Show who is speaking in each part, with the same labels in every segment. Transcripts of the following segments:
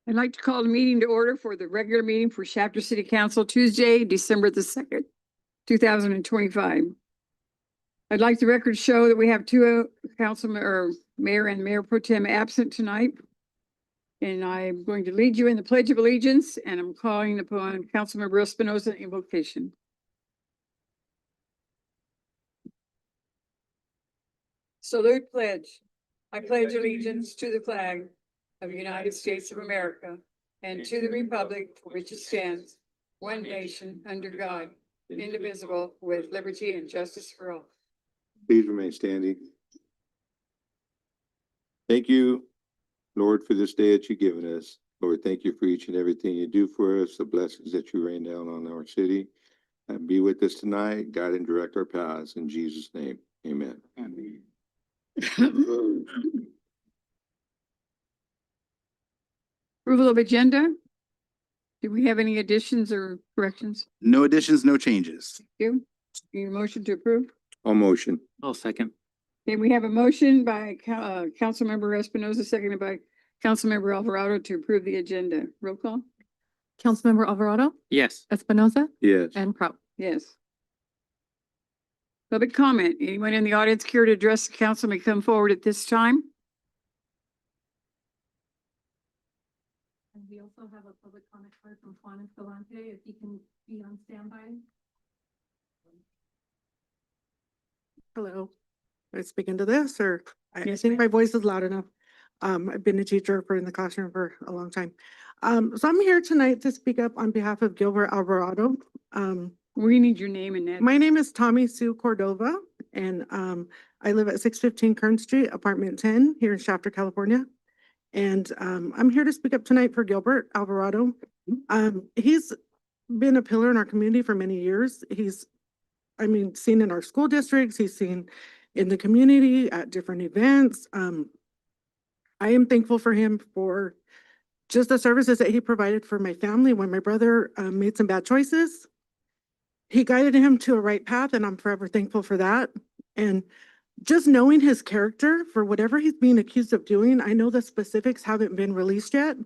Speaker 1: I'd like to call the meeting to order for the regular meeting for Shafter City Council Tuesday, December the 2nd, 2025. I'd like the record show that we have two mayor and mayor pro tem absent tonight. And I'm going to lead you in the Pledge of Allegiance, and I'm calling upon Councilmember Espinoza invocation. Salute pledge. I pledge allegiance to the flag of the United States of America and to the republic for which it stands, one nation under God, indivisible, with liberty and justice for all.
Speaker 2: Please remain standing. Thank you, Lord, for this day that you've given us. Lord, thank you for each and everything you do for us, the blessings that you rain down on our city. And be with us tonight, guide and direct our paths. In Jesus' name, amen.
Speaker 1: Approval of agenda. Do we have any additions or corrections?
Speaker 3: No additions, no changes.
Speaker 1: You? Need a motion to approve?
Speaker 2: All motion.
Speaker 3: I'll second.
Speaker 1: Okay, we have a motion by Councilmember Espinoza, seconded by Councilmember Alvarado to approve the agenda. Roll call?
Speaker 4: Councilmember Alvarado,
Speaker 3: Yes.
Speaker 4: Espinoza,
Speaker 2: Yes.
Speaker 4: and Prout.
Speaker 1: Yes. Public comment. Anyone in the audience care to address the council may come forward at this time.
Speaker 4: And we also have a public comment card from Juan Escalante, if he can be on standby.
Speaker 5: Hello, can I speak into this or I
Speaker 1: Yes,
Speaker 5: think
Speaker 1: ma'am.
Speaker 5: my voice is loud enough. I've been a teacher in the classroom for a long time. So I'm here tonight to speak up on behalf of Gilbert Alvarado.
Speaker 1: We need your name and that.
Speaker 5: My name is Tommy Sue Cordova and I live at 615 Kern Street, apartment 10 here in Shafter, California. And I'm here to speak up tonight for Gilbert Alvarado. He's been a pillar in our community for many years. Seen in our school districts, he's seen in the community at different events. I am thankful for him for just the services that he provided for my family when my brother made some bad choices. He guided him to a right path, and I'm forever thankful for that. And just knowing his character for whatever he's being accused of doing, I know the specifics haven't been released yet,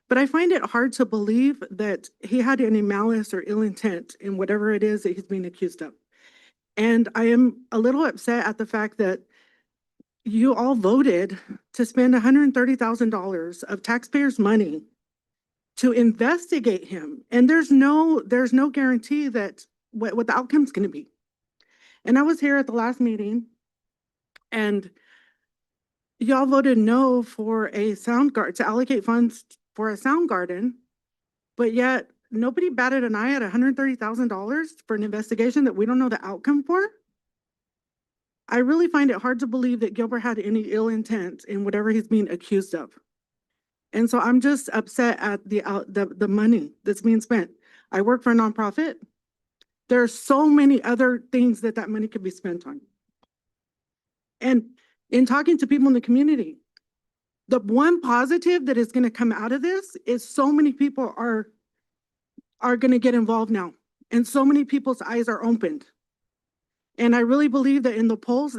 Speaker 5: but I find it hard to believe that he had any malice or ill intent in whatever it is that he's being accused of. And I am a little upset at the fact that you all voted to spend $130,000 of taxpayers' money to investigate him. And there's no guarantee that what the outcome's going to be. And I was here at the last meeting and y'all voted no for a sound guard, to allocate funds for a sound garden, but yet nobody batted an eye at $130,000 for an investigation that we don't know the outcome for. I really find it hard to believe that Gilbert had any ill intent in whatever he's being accused of. And so I'm just upset at the money that's being spent. I work for a nonprofit. There are so many other things that money could be spent on. And in talking to people in the community, the one positive that is going to come out of this is so many people are going to get involved now. And so many people's eyes are opened. And I really believe that in the polls,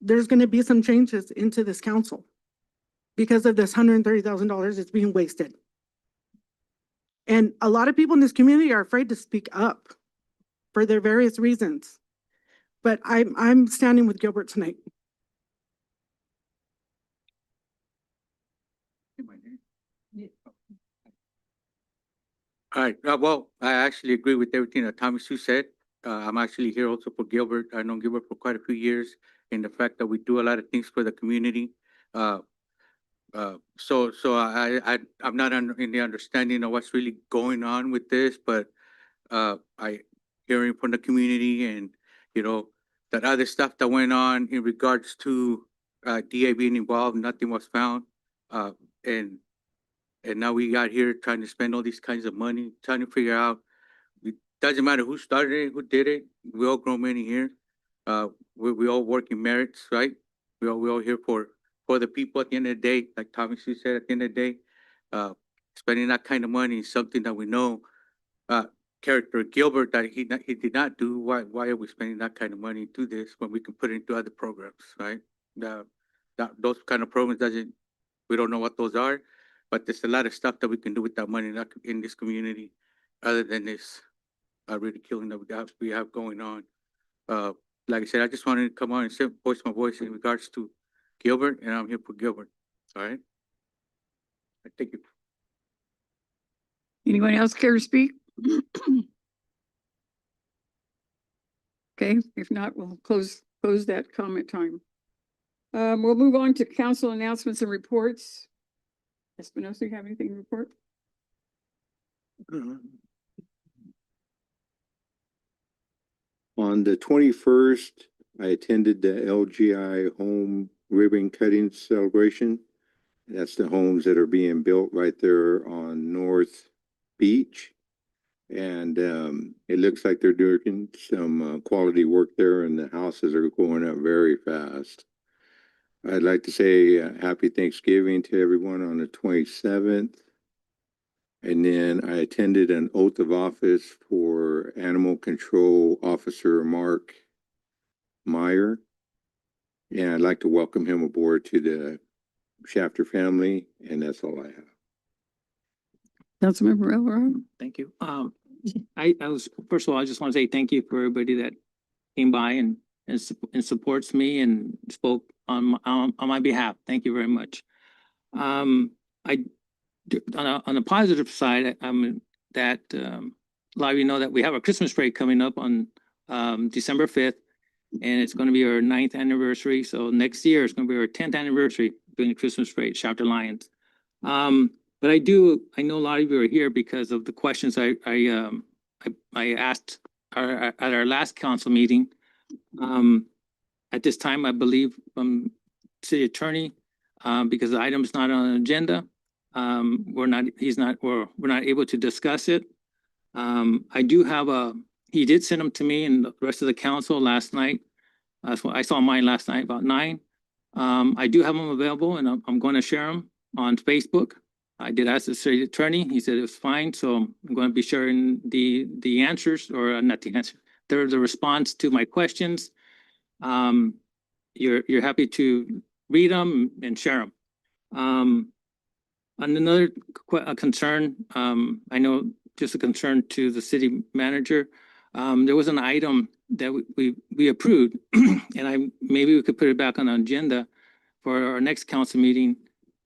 Speaker 5: there's going to be some changes into this council because of this $130,000 that's being wasted. And a lot of people in this community are afraid to speak up for their various reasons. But I'm standing with Gilbert tonight.
Speaker 6: All right, well, I actually agree with everything that Tommy Sue said. I'm actually here also for Gilbert. I know Gilbert for quite a few years in the fact that we do a lot of things for the community. So I'm not in the understanding of what's really going on with this, but I hearing from the community and, that other stuff that went on in regards to DA being involved, nothing was found. And now we got here trying to spend all these kinds of money, trying to figure out, it doesn't matter who started it, who did it. We all grown men here. We all work in merits, right? We all here for the people at the end of the day, like Tommy Sue said, at the end of the day, spending that kind of money is something that we know, character Gilbert, that he did not do. Why are we spending that kind of money to this when we can put it into other programs, right? Those kind of programs we don't know what those are. but there's a lot of stuff that we can do with that money in this community, other than this ridiculing that we have going on. Like I said, I just wanted to come on and voice my voice in regards to Gilbert, and I'm here for Gilbert, all right? Thank you.
Speaker 1: Anyone else care to speak? Okay, if not, we'll close that comment time. We'll move on to council announcements and reports. Espinosa, you have anything to report?
Speaker 2: On the 21st, I attended the LGI home ribbon cutting celebration. That's the homes that are being built right there on North Beach. And it looks like they're doing some quality work there, and the houses are going up very fast. I'd like to say happy Thanksgiving to everyone on the 27th. And then I attended an oath of office for Animal Control Officer Mark Meyer. And I'd like to welcome him aboard to the Shafter family, and that's all I have.
Speaker 1: Councilmember Alvarado?
Speaker 7: Thank you. First of all, I just want to say thank you for everybody that came by and supports me and spoke on my behalf. Thank you very much. On a positive side, that a lot of you know that we have a Christmas parade coming up on December 5th, and it's going to be our 9th anniversary. So next year it's going to be our 10th anniversary doing the Christmas parade, Shafter Lions. But I know a lot of you are here because of the questions I asked at our last council meeting. At this time, I believe city attorney, because the item is not on the agenda, we're not able to discuss it. I do have he did send them to me and the rest of the council last night. I saw mine last night about 9. I do have them available, and I'm going to share them on Facebook. I did ask the city attorney. He said it was fine. So I'm going to be sharing the answers, or not the answer, the response to my questions. You're happy to read them and share them. On another concern, I know just a concern to the city manager. There was an item that we approved, and maybe we could put it back on the agenda for our next council meeting,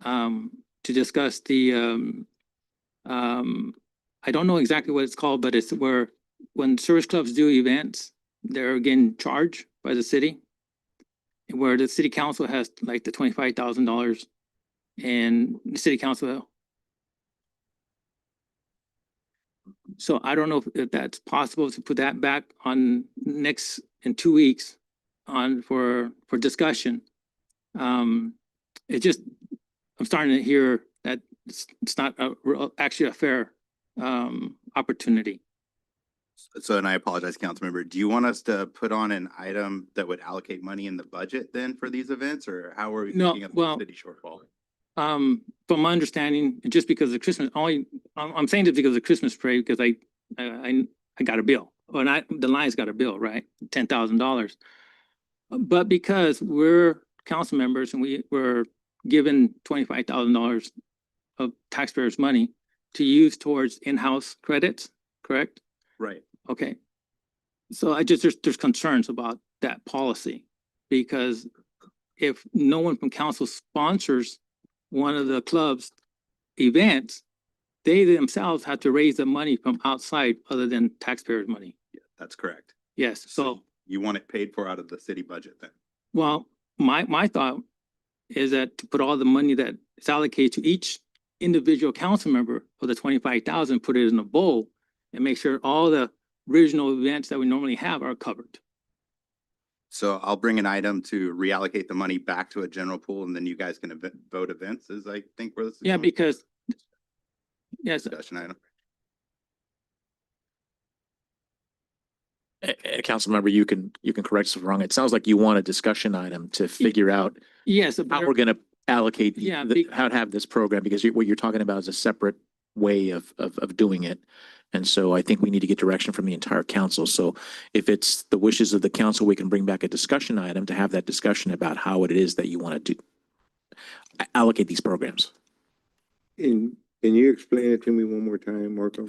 Speaker 7: to discuss the I don't know exactly what it's called, but it's where when service clubs do events, they're getting charged by the city, where the city council has like the $25,000, and the city council. So I don't know if that's possible to put that back on in 2 weeks on for discussion. It just, I'm starting to hear that it's not actually a fair opportunity.
Speaker 3: So, and I apologize, Councilmember, do you want us to put on an item that would allocate money in the budget then for these events, or how are we
Speaker 7: No,
Speaker 3: looking at the
Speaker 7: well,
Speaker 3: city shortfall?
Speaker 7: From my understanding, just because of Christmas, I'm saying this because of Christmas parade, because I got a bill, or not, the Lions got a bill, right? $10,000. But because we're council members and we were given $25,000 of taxpayers' money to use towards in-house credits, correct?
Speaker 3: Right.
Speaker 7: Okay. So there's concerns about that policy, because if no one from council sponsors one of the club's events, they themselves have to raise the money from outside other than taxpayers' money.
Speaker 3: Yeah, that's correct.
Speaker 7: Yes, so,
Speaker 3: You want it paid for out of the city budget then?
Speaker 7: well, my thought is that to put all the money that is allocated to each individual council member for the 25,000, put it in a bowl and make sure all the original events that we normally have are covered.
Speaker 3: So I'll bring an item to reallocate the money back to a general pool, and then you guys can vote events, is I think where this is
Speaker 7: Yeah,
Speaker 3: going?
Speaker 7: because, yes,
Speaker 3: Discussion item.
Speaker 8: Council member, you can correct us if I'm wrong. It sounds like you want a discussion item to figure out
Speaker 7: yes.
Speaker 8: how we're going to allocate,
Speaker 7: Yeah,
Speaker 8: how to have this program, because what you're talking about is a separate way of doing it. And so I think we need to get direction from the entire council. So if it's the wishes of the council, we can bring back a discussion item to have that discussion about how it is that you want to allocate these programs.
Speaker 2: Can you explain it to me one more time, Marco?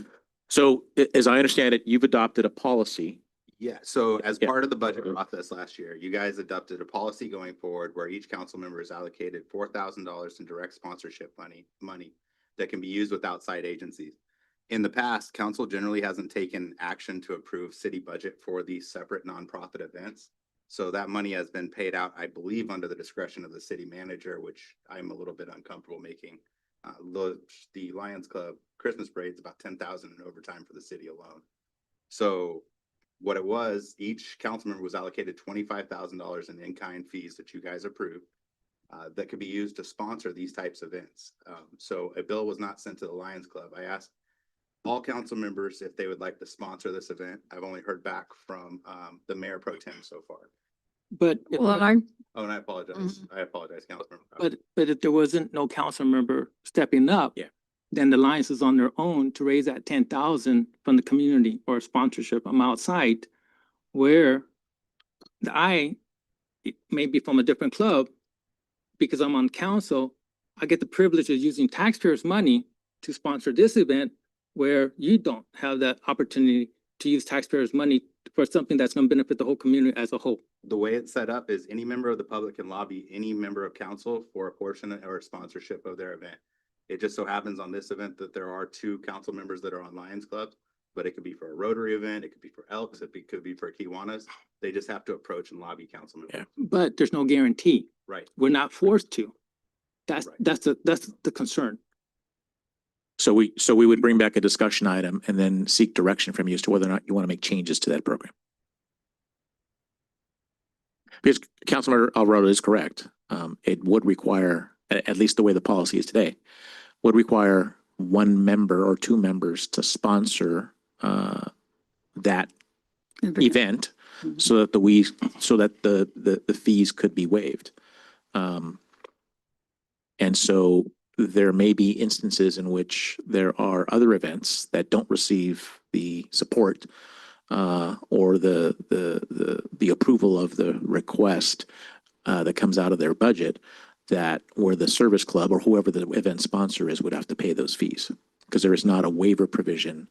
Speaker 8: So as I understand it, you've adopted a policy.
Speaker 3: Yeah, so as
Speaker 8: Yeah.
Speaker 3: part of the budget process last year, you guys adopted a policy going forward where each council member is allocated $4,000 in direct sponsorship money that can be used with outside agencies. In the past, council generally hasn't taken action to approve city budget for these separate nonprofit events. So that money has been paid out, I believe, under the discretion of the city manager, which I'm a little bit uncomfortable making. The Lions Club Christmas parade is about 10,000 in overtime for the city alone. So what it was, each council member was allocated $25,000 in in-kind fees that you guys approved that could be used to sponsor these types of events. So a bill was not sent to the Lions Club. I asked all council members if they would like to sponsor this event. I've only heard back from the mayor pro tem so far.
Speaker 7: But, if-
Speaker 1: Well,
Speaker 3: Oh, and I apologize. I apologize, Councilmember.
Speaker 7: but if there wasn't no council member stepping up.
Speaker 8: Yeah.
Speaker 7: Then the Lions is on their own to raise that 10,000 from the community or sponsorship. I'm outside where maybe from a different club, because I'm on council, I get the privilege of using taxpayers' money to sponsor this event where you don't have that opportunity to use taxpayers' money for something that's going to benefit the whole community as a whole.
Speaker 3: The way it's set up is any member of the public can lobby any member of council for a portion or sponsorship of their event. It just so happens on this event that there are 2 council members that are on Lions Clubs, but it could be for a Rotary event, it could be for Elks, could be for Kiwanis. They just have to approach and lobby council members.
Speaker 8: Yeah.
Speaker 7: But there's no guarantee.
Speaker 3: Right.
Speaker 7: We're not forced to. That's,
Speaker 3: Right.
Speaker 7: that's the concern.
Speaker 8: So we would bring back a discussion item and then seek direction from you as to whether or not you want to make changes to that program. Because Councilmember Alvarado is correct. It would require, at least the way the policy is today, would require 1 member or 2 members to sponsor that event
Speaker 1: Mhm.
Speaker 8: so that the fees could be waived. And so there may be instances in which there are other events that don't receive the support or the approval of the request that comes out of their budget, that where the service club or whoever the event sponsor is would have to pay those fees, because there is not a waiver provision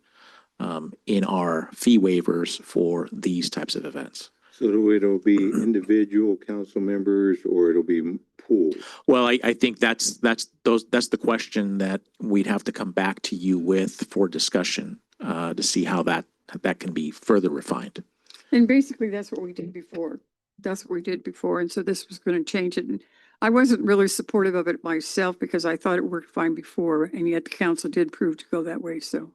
Speaker 8: in our fee waivers for these types of events.
Speaker 2: So it'll be individual council members or it'll be pooled?
Speaker 8: Well, I think that's the question that we'd have to come back to you with for discussion to see how that can be further refined.
Speaker 1: And basically, that's what we did before. That's what we did before. And so this was going to change it. And I wasn't really supportive of it myself because I thought it worked fine before. And yet the council did prove to go that way. So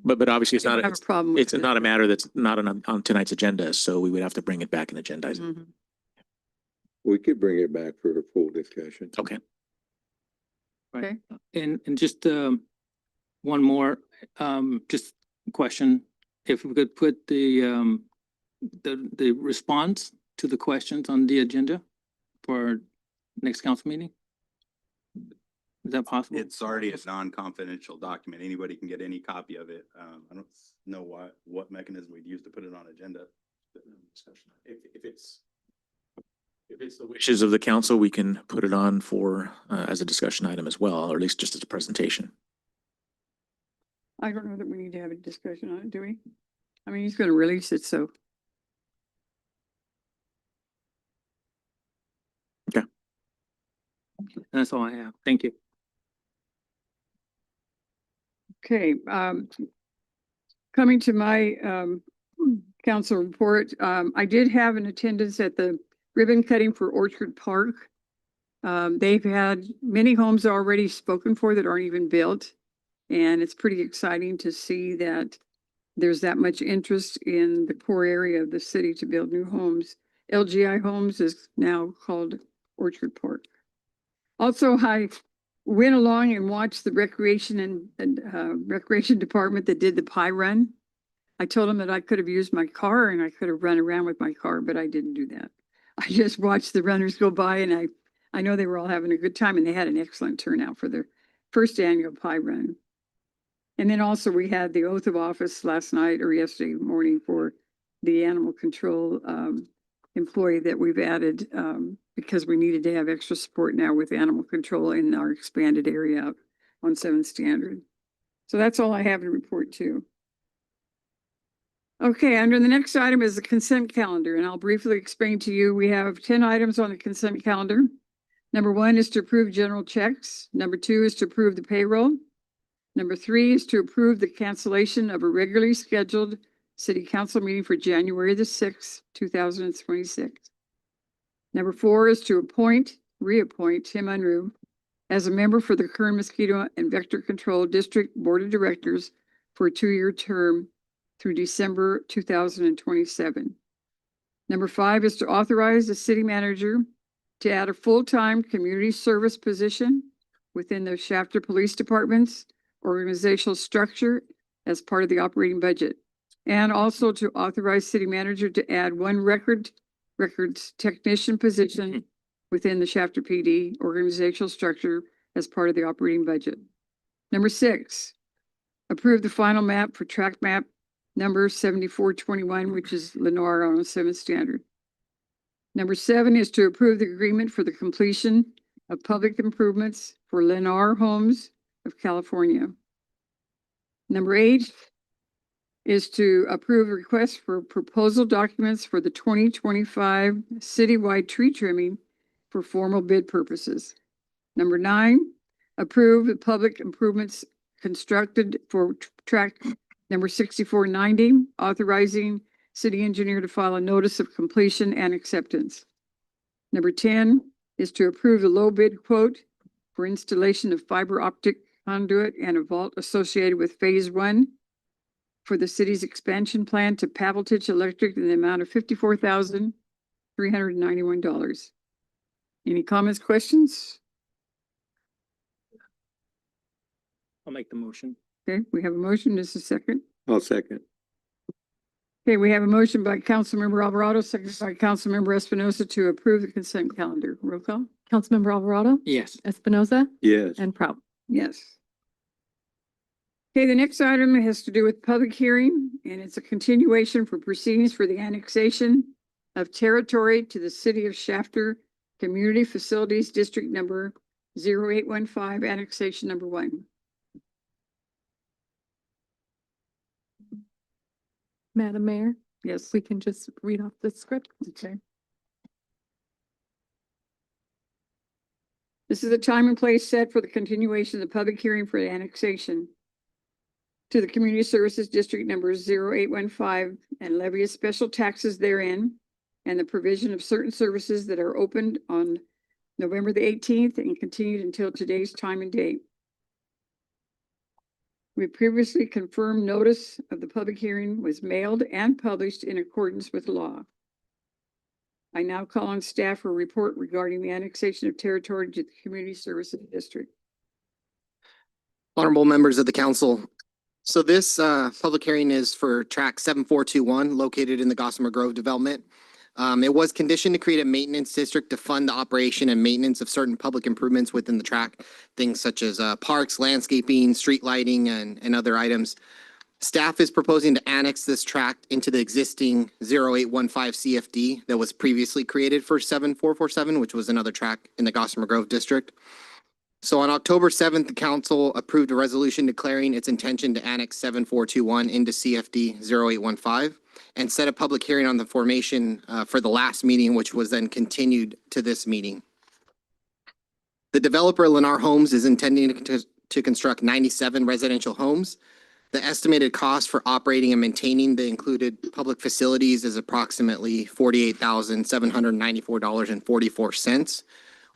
Speaker 8: But obviously it's
Speaker 1: I
Speaker 8: not,
Speaker 1: don't have a problem. with
Speaker 8: it's
Speaker 1: it.
Speaker 8: not a matter that's not on tonight's agenda, so we would have to bring it back and agendize it.
Speaker 1: Mhm.
Speaker 2: We could bring it back for the full discussion.
Speaker 8: Okay.
Speaker 7: Right. And just one more, just question. If we could put the response to the questions on the agenda for our next council meeting? Is that possible?
Speaker 3: It's already a non-confidential document. Anybody can get any copy of it. I don't know what mechanism we'd use to put it on agenda.
Speaker 8: If it's the wishes of the council, we can put it on for as a discussion item as well, or at least just as a presentation.
Speaker 1: I don't know that we need to have a discussion on it, do we? I mean, he's going to release it, so.
Speaker 7: That's all I have. Thank you.
Speaker 1: Okay, coming to my council report, I did have an attendance at the ribbon cutting for Orchard Park. They've had many homes already spoken for that aren't even built. And it's pretty exciting to see that there's that much interest in the core area of the city to build new homes. LGI Homes is now called Orchard Park. Also, I went along and watched the recreation and recreation department that did the pie run. I told them that I could have used my car and I could have run around with my car, but I didn't do that. I just watched the runners go by and I know they were all having a good time and they had an excellent turnout for their first annual pie run. And then also we had the oath of office last night or yesterday morning for the animal control employee that we've added because we needed to have extra support now with animal control in our expanded area on 7th Standard. So that's all I have to report to. Okay, under the next item is the consent calendar, and I'll briefly explain to you, we have 10 items on the consent calendar. Number 1 is to approve general checks. Number 2 is to approve the payroll. Number 3 is to approve the cancellation of a regularly scheduled city council meeting for January the 6th, 2026. Number 4 is to reappoint Tim Unruh as a member for the Kern Mosquito and Vector Control District Board of Directors for a 2-year term through December 2027. Number 5 is to authorize the city manager to add a full-time community service position within the Shafter Police Department's organizational structure as part of the operating budget. And also to authorize city manager to add 1 records technician position within the Shafter PD organizational structure as part of the operating budget. Number 6, approve the final map for track map number 7421, which is Lennar on 7th Standard. Number 7 is to approve the agreement for the completion of public improvements for Lennar Homes of California. Number 8 is to approve a request for proposal documents for the 2025 citywide tree trimming for formal bid purposes. Number 9, approve the public improvements constructed for track number 6490, authorizing city engineer to file a notice of completion and acceptance. Number 10 is to approve the low bid quote for installation of fiber optic conduit and a vault associated with phase 1 for the city's expansion plan to Pavlitich Electric in the amount of $54,391. Any comments, questions?
Speaker 7: I'll make the motion.
Speaker 1: Okay, we have a motion. This is second.
Speaker 2: I'll second.
Speaker 1: Okay, we have a motion by Councilmember Alvarado, seconded by Councilmember Espinoza to approve the consent calendar. Roll call?
Speaker 4: Councilmember Alvarado,
Speaker 7: Yes.
Speaker 4: Espinoza,
Speaker 2: Yes.
Speaker 4: and Prout.
Speaker 1: Yes. Okay, the next item has to do with public hearing, and it's a continuation for proceedings for the annexation of territory to the city of Shafter Community Facilities District number 0815, annexation number 1.
Speaker 4: Madam Mayor,
Speaker 1: Yes,
Speaker 4: we can just read off the script.
Speaker 1: okay. This is the time and place set for the continuation of the public hearing for the annexation to the Community Services District number 0815 and levy of special taxes therein, and the provision of certain services that are opened on November the 18th and continued until today's time and date. We previously confirmed notice of the public hearing was mailed and published in accordance with law. I now call on staff for a report regarding the annexation of territory to the Community Services District.
Speaker 9: Honorable members of the council. So this public hearing is for track 7421 located in the Gossamer Grove development. It was conditioned to create a maintenance district to fund the operation and maintenance of certain public improvements within the track, things such as parks, landscaping, street lighting, and other items. Staff is proposing to annex this tract into the existing 0815 CFD that was previously created for 7447, which was another track in the Gossamer Grove district. So on October 7th, the council approved a resolution declaring its intention to annex 7421 into CFD 0815 and set a public hearing on the formation for the last meeting, which was then continued to this meeting. The developer Lennar Homes is intending to construct 97 residential homes. The estimated cost for operating and maintaining the included public facilities is approximately $48,794.44,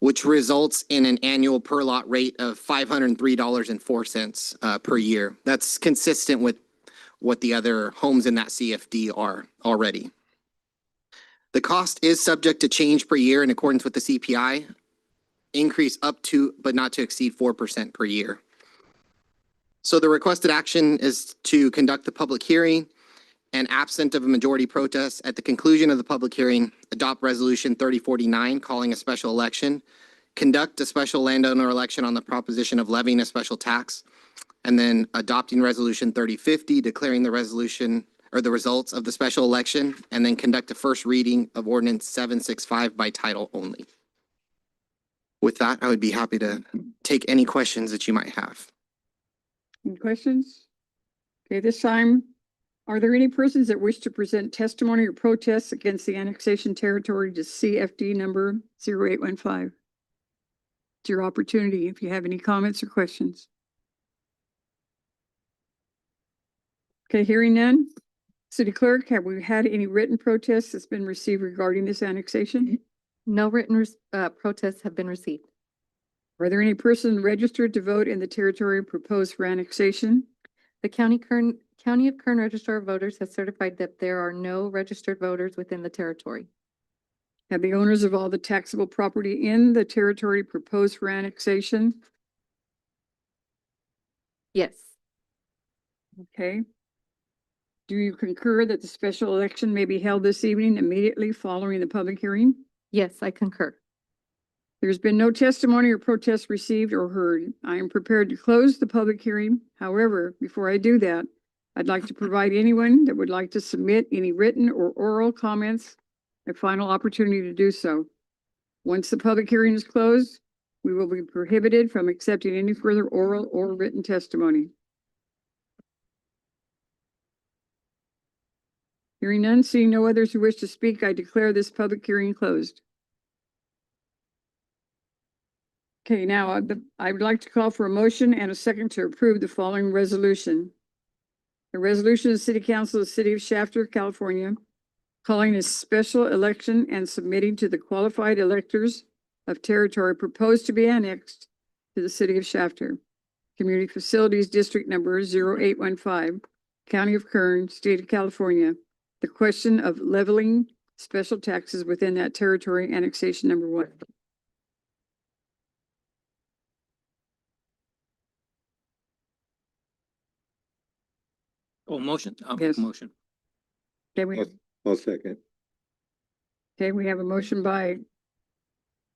Speaker 9: which results in an annual per lot rate of $503.04 per year. That's consistent with what the other homes in that CFD are already. The cost is subject to change per year in accordance with the CPI, increase up to, but not to exceed 4% per year. So the requested action is to conduct the public hearing and absent of a majority protest at the conclusion of the public hearing, adopt resolution 3049 calling a special election, conduct a special landowner election on the proposition of levying a special tax, and then adopting resolution 3050 declaring the resolution or the results of the special election, and then conduct a first reading of ordinance 765 by title only. with that, I would be happy to take any questions that you might have.
Speaker 1: Any questions? Okay, this time, are there any persons that wish to present testimony or protests against the annexation territory to CFD number 0815? It's your opportunity if you have any comments or questions. Okay, hearing none. City Clerk, have we had any written protests that's been received regarding this annexation?
Speaker 10: No written protests have been received.
Speaker 1: Are there any persons registered to vote in the territory proposed for annexation?
Speaker 10: The County of Kern Register of Voters has certified that there are no registered voters within the territory.
Speaker 1: Have the owners of all the taxable property in the territory proposed for annexation?
Speaker 10: Yes.
Speaker 1: Okay. Do you concur that the special election may be held this evening immediately following the public hearing?
Speaker 10: Yes, I concur.
Speaker 1: There's been no testimony or protest received or heard. I am prepared to close the public hearing. However, before I do that, I'd like to provide anyone that would like to submit any written or oral comments a final opportunity to do so. Once the public hearing is closed, we will be prohibited from accepting any further oral or written testimony. Hearing none, seeing no others who wish to speak, I declare this public hearing closed. Okay, now I would like to call for a motion and a second to approve the following resolution. A resolution of the City Council of the City of Shafter, California, calling a special election and submitting to the qualified electors of territory proposed to be annexed to the City of Shafter, Community Facilities District Number 0815, County of Kern, State of California, the question of leveling special taxes within that territory, annexation number 1.
Speaker 7: Oh, motion.
Speaker 1: Yes.
Speaker 7: Motion.
Speaker 1: Okay,
Speaker 2: I'll second.
Speaker 1: we have a motion by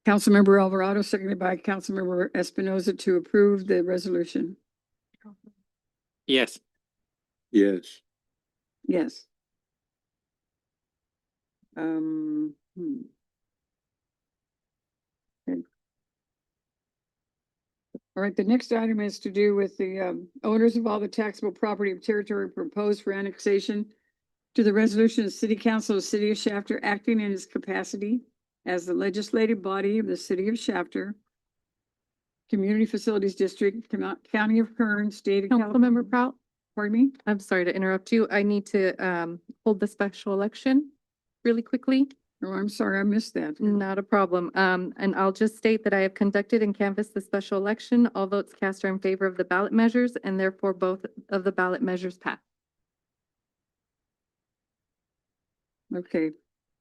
Speaker 1: Councilmember Alvarado, seconded by Councilmember Espinoza to approve the resolution.
Speaker 7: Yes.
Speaker 2: Yes.
Speaker 1: Yes. Okay. All right, the next item is to do with the owners of all the taxable property of territory proposed for annexation to the resolution of City Council of the City of Shafter acting in its capacity as the legislative body of the City of Shafter, Community Facilities District, County of Kern, State of California.
Speaker 10: Councilmember Prout,
Speaker 1: Pardon me?
Speaker 10: I'm sorry to interrupt you. I need to hold the special election really quickly.
Speaker 1: Oh, I'm sorry, I missed that.
Speaker 10: Not a problem. And I'll just state that I have conducted and canvassed the special election. All votes cast are in favor of the ballot measures and therefore both of the ballot measures pass.
Speaker 1: Okay,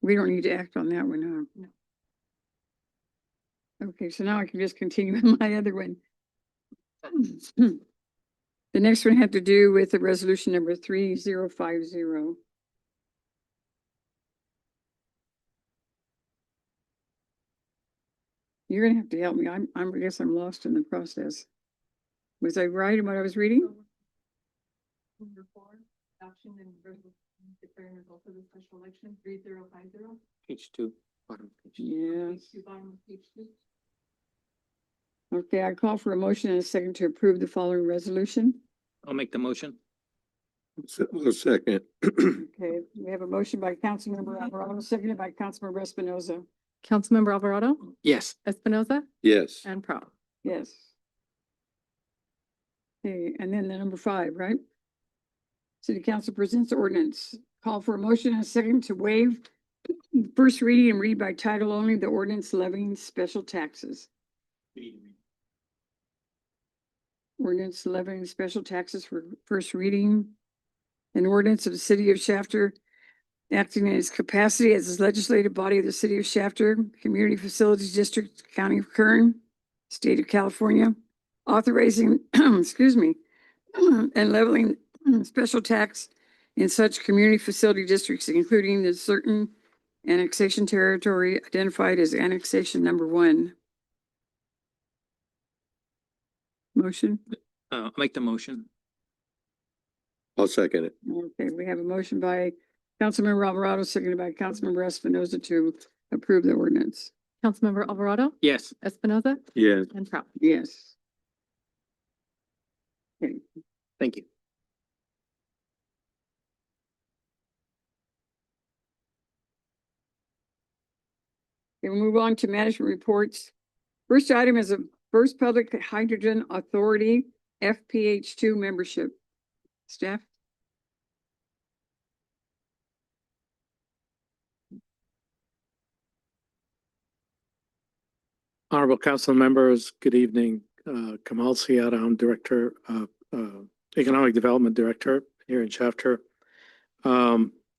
Speaker 1: we don't need to act on that one, huh?
Speaker 10: No.
Speaker 1: Okay, so now I can just continue with my other one. The next one had to do with the resolution number 3050. You're gonna have to help me. I guess I'm lost in the process. Was I right in what I was reading?
Speaker 4: Number 4, adoption and resolution declaring results of the special election 3050.
Speaker 7: Page 2.
Speaker 1: Yes.
Speaker 4: Page 2, bottom of page 2.
Speaker 1: Okay, I call for a motion and a second to approve the following resolution.
Speaker 7: I'll make the motion.
Speaker 2: I'll second.
Speaker 1: Okay, we have a motion by Councilmember Alvarado, seconded by Councilmember Espinoza.
Speaker 10: Councilmember Alvarado,
Speaker 7: Yes.
Speaker 10: Espinoza,
Speaker 2: Yes.
Speaker 10: and Prout.
Speaker 1: Yes. Okay, and then the number 5, right? City Council presents ordinance. Call for a motion and a second to waive first reading and read by title only the ordinance levying special taxes. Ordinance levying special taxes for first reading. An ordinance of the City of Shafter acting in its capacity as the legislative body of the City of Shafter, Community Facilities District, County of Kern, State of California, authorizing, excuse me, and leveling special tax in such community facility districts, including the certain annexation territory identified as annexation number 1. Motion?
Speaker 7: I'll make the motion.
Speaker 2: I'll second it.
Speaker 1: Okay, we have a motion by Councilmember Alvarado, seconded by Councilmember Espinoza to approve the ordinance.
Speaker 10: Councilmember Alvarado,
Speaker 7: Yes.
Speaker 10: Espinoza,
Speaker 2: Yes.
Speaker 10: and Prout.
Speaker 1: Yes.
Speaker 9: Thank you.
Speaker 1: Okay, we'll move on to management reports. First item is a First Public Hydrogen Authority FPH2 membership. Staff?
Speaker 11: Honorable council members, good evening. Kamal Siada, I'm Director of Economic Development Director here in Shafter.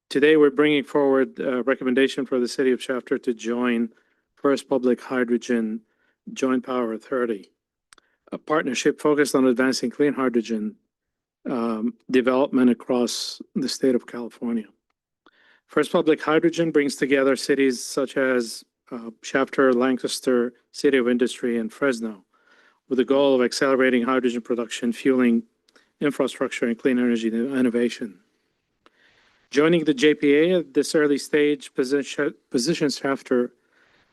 Speaker 11: Today, we're bringing forward a recommendation for the city of Shafter to join First Public Hydrogen Joint Power Authority, a partnership focused on advancing clean hydrogen development across the state of California. First Public Hydrogen brings together cities such as Shafter, Lancaster, City of Industry, and Fresno, with the goal of accelerating hydrogen production, fueling infrastructure, and clean energy innovation. Joining the JPA at this early stage positions Shafter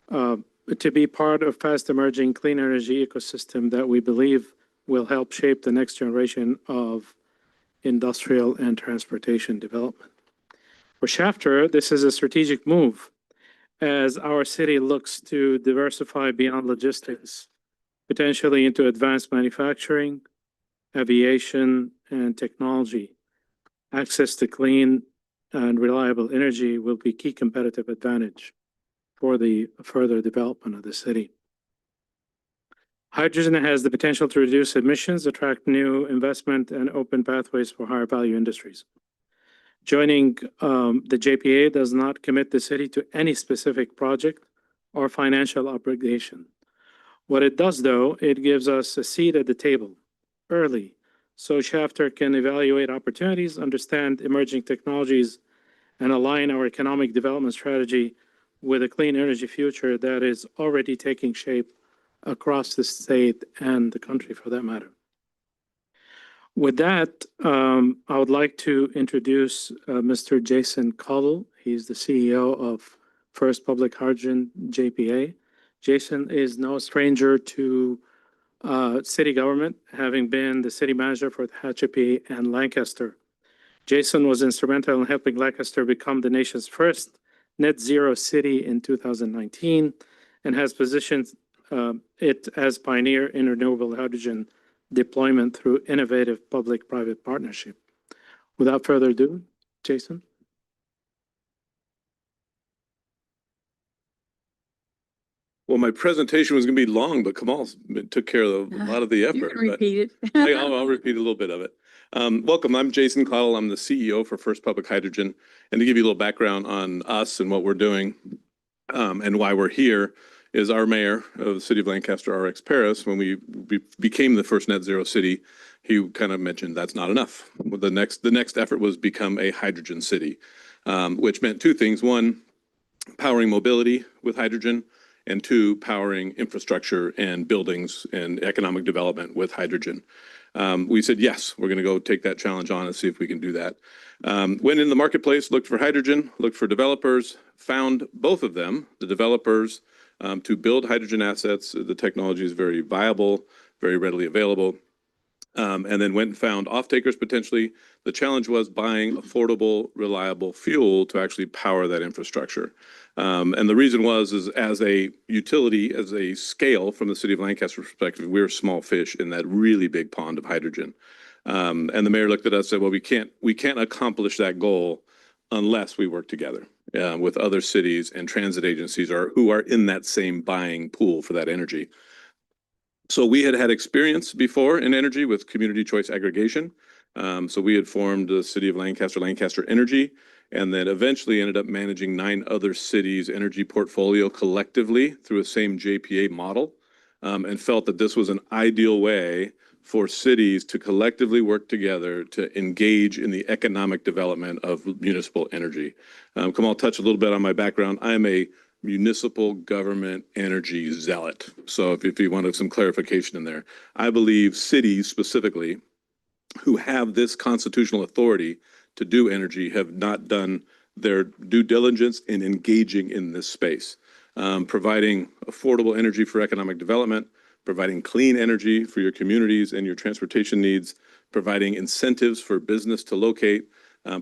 Speaker 11: to be part of fast emerging clean energy ecosystem that we believe will help shape the next generation of industrial and transportation development. For Shafter, this is a strategic move as our city looks to diversify beyond logistics, potentially into advanced manufacturing, aviation, and technology. Access to clean and reliable energy will be key competitive advantage for the further development of the city. Hydrogen has the potential to reduce emissions, attract new investment, and open pathways for higher value industries. Joining the JPA does not commit the city to any specific project or financial obligation. What it does, though, it gives us a seat at the table early, so Shafter can evaluate opportunities, understand emerging technologies, and align our economic development strategy with a clean energy future that is already taking shape across the state and the country for that matter. With that, I would like to introduce Mr. Jason Cottle. He's the CEO of First Public Hydrogen JPA. Jason is no stranger to city government, having been the city manager for Tehachapi and Lancaster. Jason was instrumental in helping Lancaster become the nation's first net zero city in 2019 and has positioned it as pioneer in renewable hydrogen deployment through innovative public-private partnership. Without further ado, Jason.
Speaker 12: Well, my presentation was going to be long, but Kamal took care of a lot of the
Speaker 1: You
Speaker 12: effort.
Speaker 1: can repeat it.
Speaker 12: I'll repeat a little bit of it. Welcome, I'm Jason Cottle. I'm the CEO for First Public Hydrogen. And to give you a little background on us and what we're doing and why we're here is our mayor of the city of Lancaster, RX Paris, when we became the first net zero city, he kind of mentioned that's not enough. The next effort was become a hydrogen city, which meant two things. One, powering mobility with hydrogen, and two, powering infrastructure and buildings and economic development with hydrogen. We said, yes, we're going to go take that challenge on and see if we can do that. Went in the marketplace, looked for hydrogen, looked for developers, found both of them, the developers, to build hydrogen assets. The technology is very viable, very readily available. And then went and found off-takers potentially. The challenge was buying affordable, reliable fuel to actually power that infrastructure. And the reason is as a utility, as a scale from the city of Lancaster perspective, we're small fish in that really big pond of hydrogen. And the mayor looked at us and said, well, we can't accomplish that goal unless we work together with other cities and transit agencies who are in that same buying pool for that energy. So we had experience before in energy with community choice aggregation. So we had formed the city of Lancaster, Lancaster Energy, and then eventually ended up managing 9 other cities' energy portfolio collectively through a same JPA model, and felt that this was an ideal way for cities to collectively work together to engage in the economic development of municipal energy. Kamal touched a little bit on my background. I am a municipal government energy zealot. So if you wanted some clarification in there, I believe cities specifically who have this constitutional authority to do energy have not done their due diligence in engaging in this space. providing affordable energy for economic development, providing clean energy for your communities and your transportation needs, providing incentives for business to locate,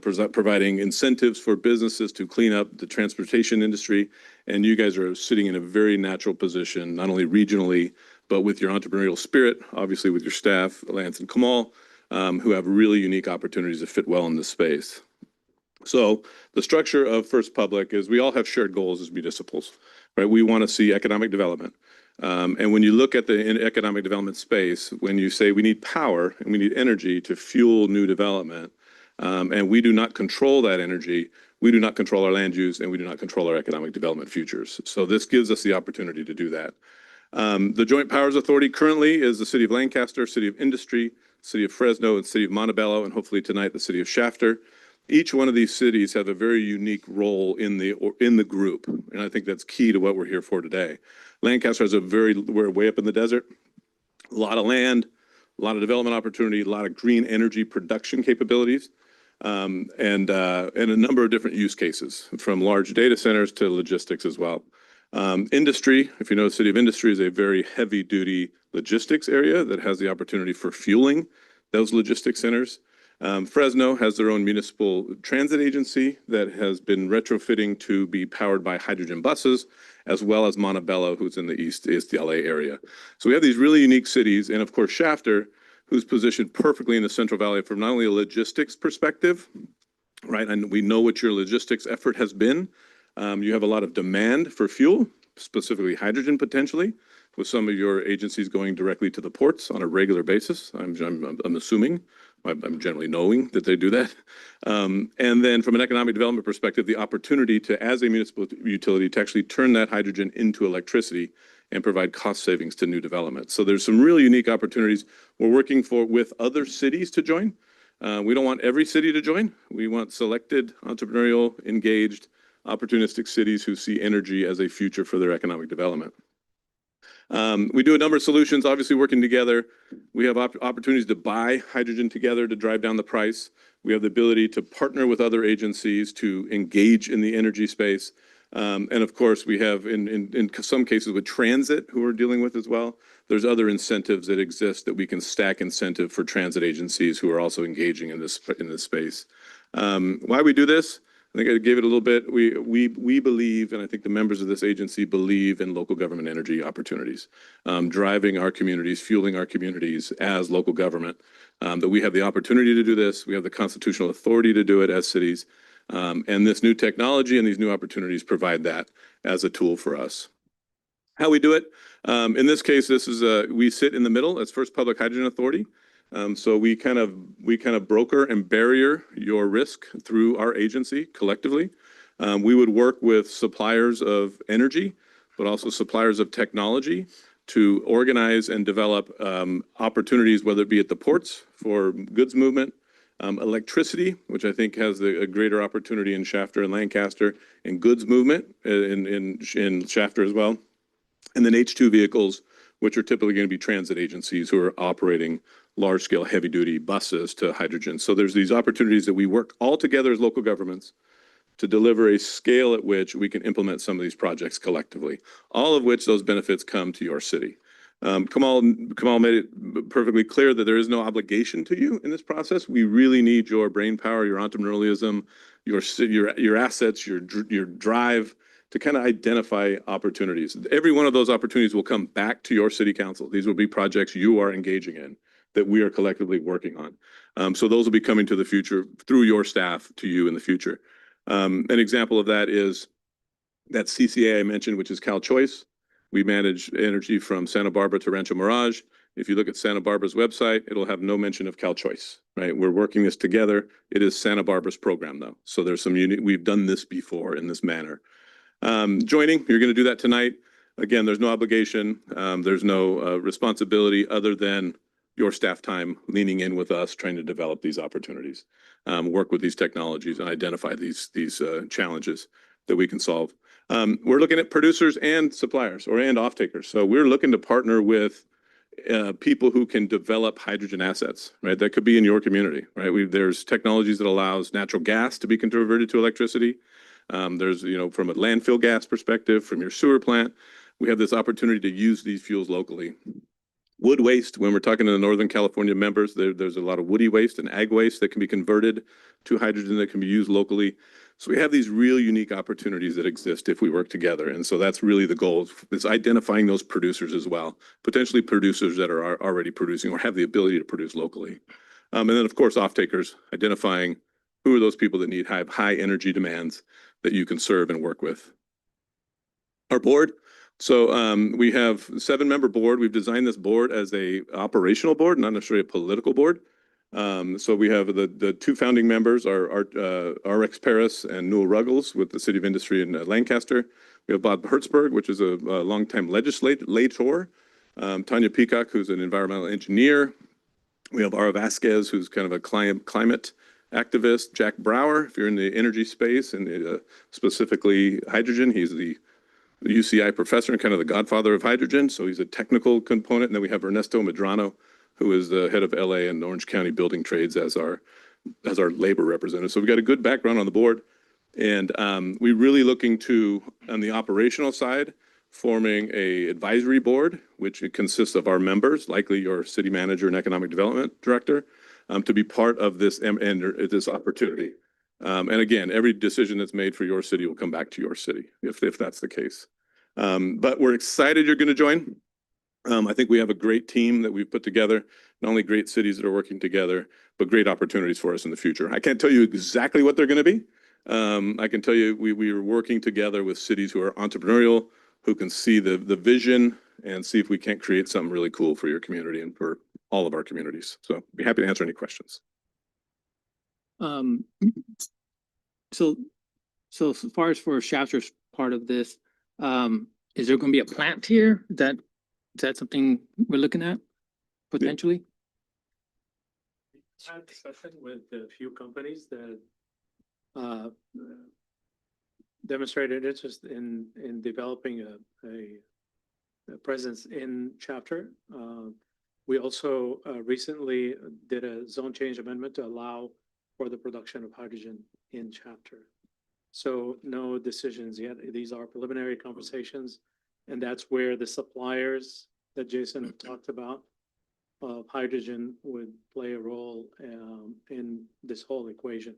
Speaker 12: providing incentives for businesses to clean up the transportation industry. And you guys are sitting in a very natural position, not only regionally, but with your entrepreneurial spirit, obviously with your staff, Lance and Kamal, who have really unique opportunities to fit well in this space. So the structure of First Public is we all have shared goals as municipals, right? We want to see economic development. And when you look at the economic development space, when you say we need power and we need energy to fuel new development, and we do not control that energy, we do not control our land use, and we do not control our economic development futures. So this gives us the opportunity to do that. The Joint Powers Authority currently is the City of Lancaster, City of Industry, City of Fresno, and City of Montebello, and hopefully tonight the City of Shafter. Each one of these cities have a very unique role in the group, and I think that's key to what we're here for today. Lancaster has we're way up in the desert, a lot of land, a lot of development opportunity, a lot of green energy production capabilities, and a number of different use cases, from large data centers to logistics as well. Industry, if you know, the City of Industry is a very heavy-duty logistics area that has the opportunity for fueling those logistics centers. Fresno has their own municipal transit agency that has been retrofitting to be powered by hydrogen buses, as well as Montebello, who's in the east LA area. So we have these really unique cities, and of course Shafter, who's positioned perfectly in the Central Valley from not only a logistics perspective, right? And we know what your logistics effort has been. You have a lot of demand for fuel, specifically hydrogen potentially, with some of your agencies going directly to the ports on a regular basis. I'm assuming. I'm generally knowing that they do that. And then from an economic development perspective, the opportunity to, as a municipal utility, to actually turn that hydrogen into electricity and provide cost savings to new development. So there's some really unique opportunities. We're working with other cities to join. We don't want every city to join. We want selected, entrepreneurial, engaged, opportunistic cities who see energy as a future for their economic development. We do a number of solutions, obviously working together. We have opportunities to buy hydrogen together to drive down the price. We have the ability to partner with other agencies to engage in the energy space. And of course, we have in some cases with transit who we're dealing with as well. There's other incentives that exist that we can stack incentive for transit agencies who are also engaging in this space. Why we do this? I think I gave it a little bit. We believe, and I think the members of this agency believe in local government energy opportunities, driving our communities, fueling our communities as local government, that we have the opportunity to do this. We have the constitutional authority to do it as cities. And this new technology and these new opportunities provide that as a tool for us. How we do it? In this case, we sit in the middle as First Public Hydrogen Authority. So we kind of broker and barrier your risk through our agency collectively. We would work with suppliers of energy, but also suppliers of technology to organize and develop opportunities, whether it be at the ports for goods movement, electricity, which I think has a greater opportunity in Shafter and Lancaster, and goods movement in Shafter as well. And then H2 vehicles, which are typically going to be transit agencies who are operating large-scale heavy-duty buses to hydrogen. So there's these opportunities that we work all together as local governments to deliver a scale at which we can implement some of these projects collectively, all of which those benefits come to your city. Kamal made it perfectly clear that there is no obligation to you in this process. We really need your brain power, your entrepreneurialism, your assets, your drive to kind of identify opportunities. Every one of those opportunities will come back to your city council. These will be projects you are engaging in that we are collectively working on. So those will be coming to the future through your staff to you in the future. An example of that is that CCA I mentioned, which is Cal Choice. We manage energy from Santa Barbara to Rancho Mirage. If you look at Santa Barbara's website, it'll have no mention of Cal Choice, right? We're working this together. It is Santa Barbara's program though. So there's some unique, we've done this before in this manner. Joining, you're going to do that tonight. Again, there's no obligation. There's no responsibility other than your staff time leaning in with us, trying to develop these opportunities, work with these technologies and identify these challenges that we can solve. We're looking at producers and suppliers and off-takers. So we're looking to partner with people who can develop hydrogen assets, right? That could be in your community, right? There's technologies that allows natural gas to be converted to electricity. There's, from a landfill gas perspective, from your sewer plant, we have this opportunity to use these fuels locally. Wood waste, when we're talking to the Northern California members, there's a lot of woody waste and ag waste that can be converted to hydrogen that can be used locally. So we have these real unique opportunities that exist if we work together. And so that's really the goal, is identifying those producers as well, potentially producers that are already producing or have the ability to produce locally. And then, of course, off-takers, identifying who are those people that have high energy demands that you can serve and work with. Our board. So we have a 7-member board. We've designed this board as a operational board, not necessarily a political board. So we have the 2 founding members are RX Paris and Newell Ruggles with the City of Industry in Lancaster. We have Bob Hertzberg, which is a longtime legislator. Tanya Peacock, who's an environmental engineer. We have Ara Vasquez, who's kind of a climate activist. Jack Brower, if you're in the energy space and specifically hydrogen, he's the UCI professor and kind of the godfather of hydrogen. So he's a technical component. And then we have Ernesto Medrano, who is the head of LA and Orange County Building Trades as our labor representative. So we've got a good background on the board. And we're really looking to, on the operational side, forming a advisory board, which it consists of our members, likely your city manager and economic development director, to be part of this and this opportunity. And again, every decision that's made for your city will come back to your city if that's the case. But we're excited you're going to join. I think we have a great team that we've put together, not only great cities that are working together, but great opportunities for us in the future. I can't tell you exactly what they're going to be. I can tell you we are working together with cities who are entrepreneurial, who can see the vision and see if we can't create something really cool for your community and for all of our communities. So be happy to answer any questions.
Speaker 7: So as far as for Shafter's part of this, is there going to be a plant here? Is that something we're looking at potentially?
Speaker 11: I had discussion with a few companies that demonstrated interest in developing a presence in Chapter. We also recently did a zone change amendment to allow for the production of hydrogen in Chapter. So no decisions yet. These are preliminary conversations, and that's where the suppliers that Jason talked about of hydrogen would play a role in this whole equation.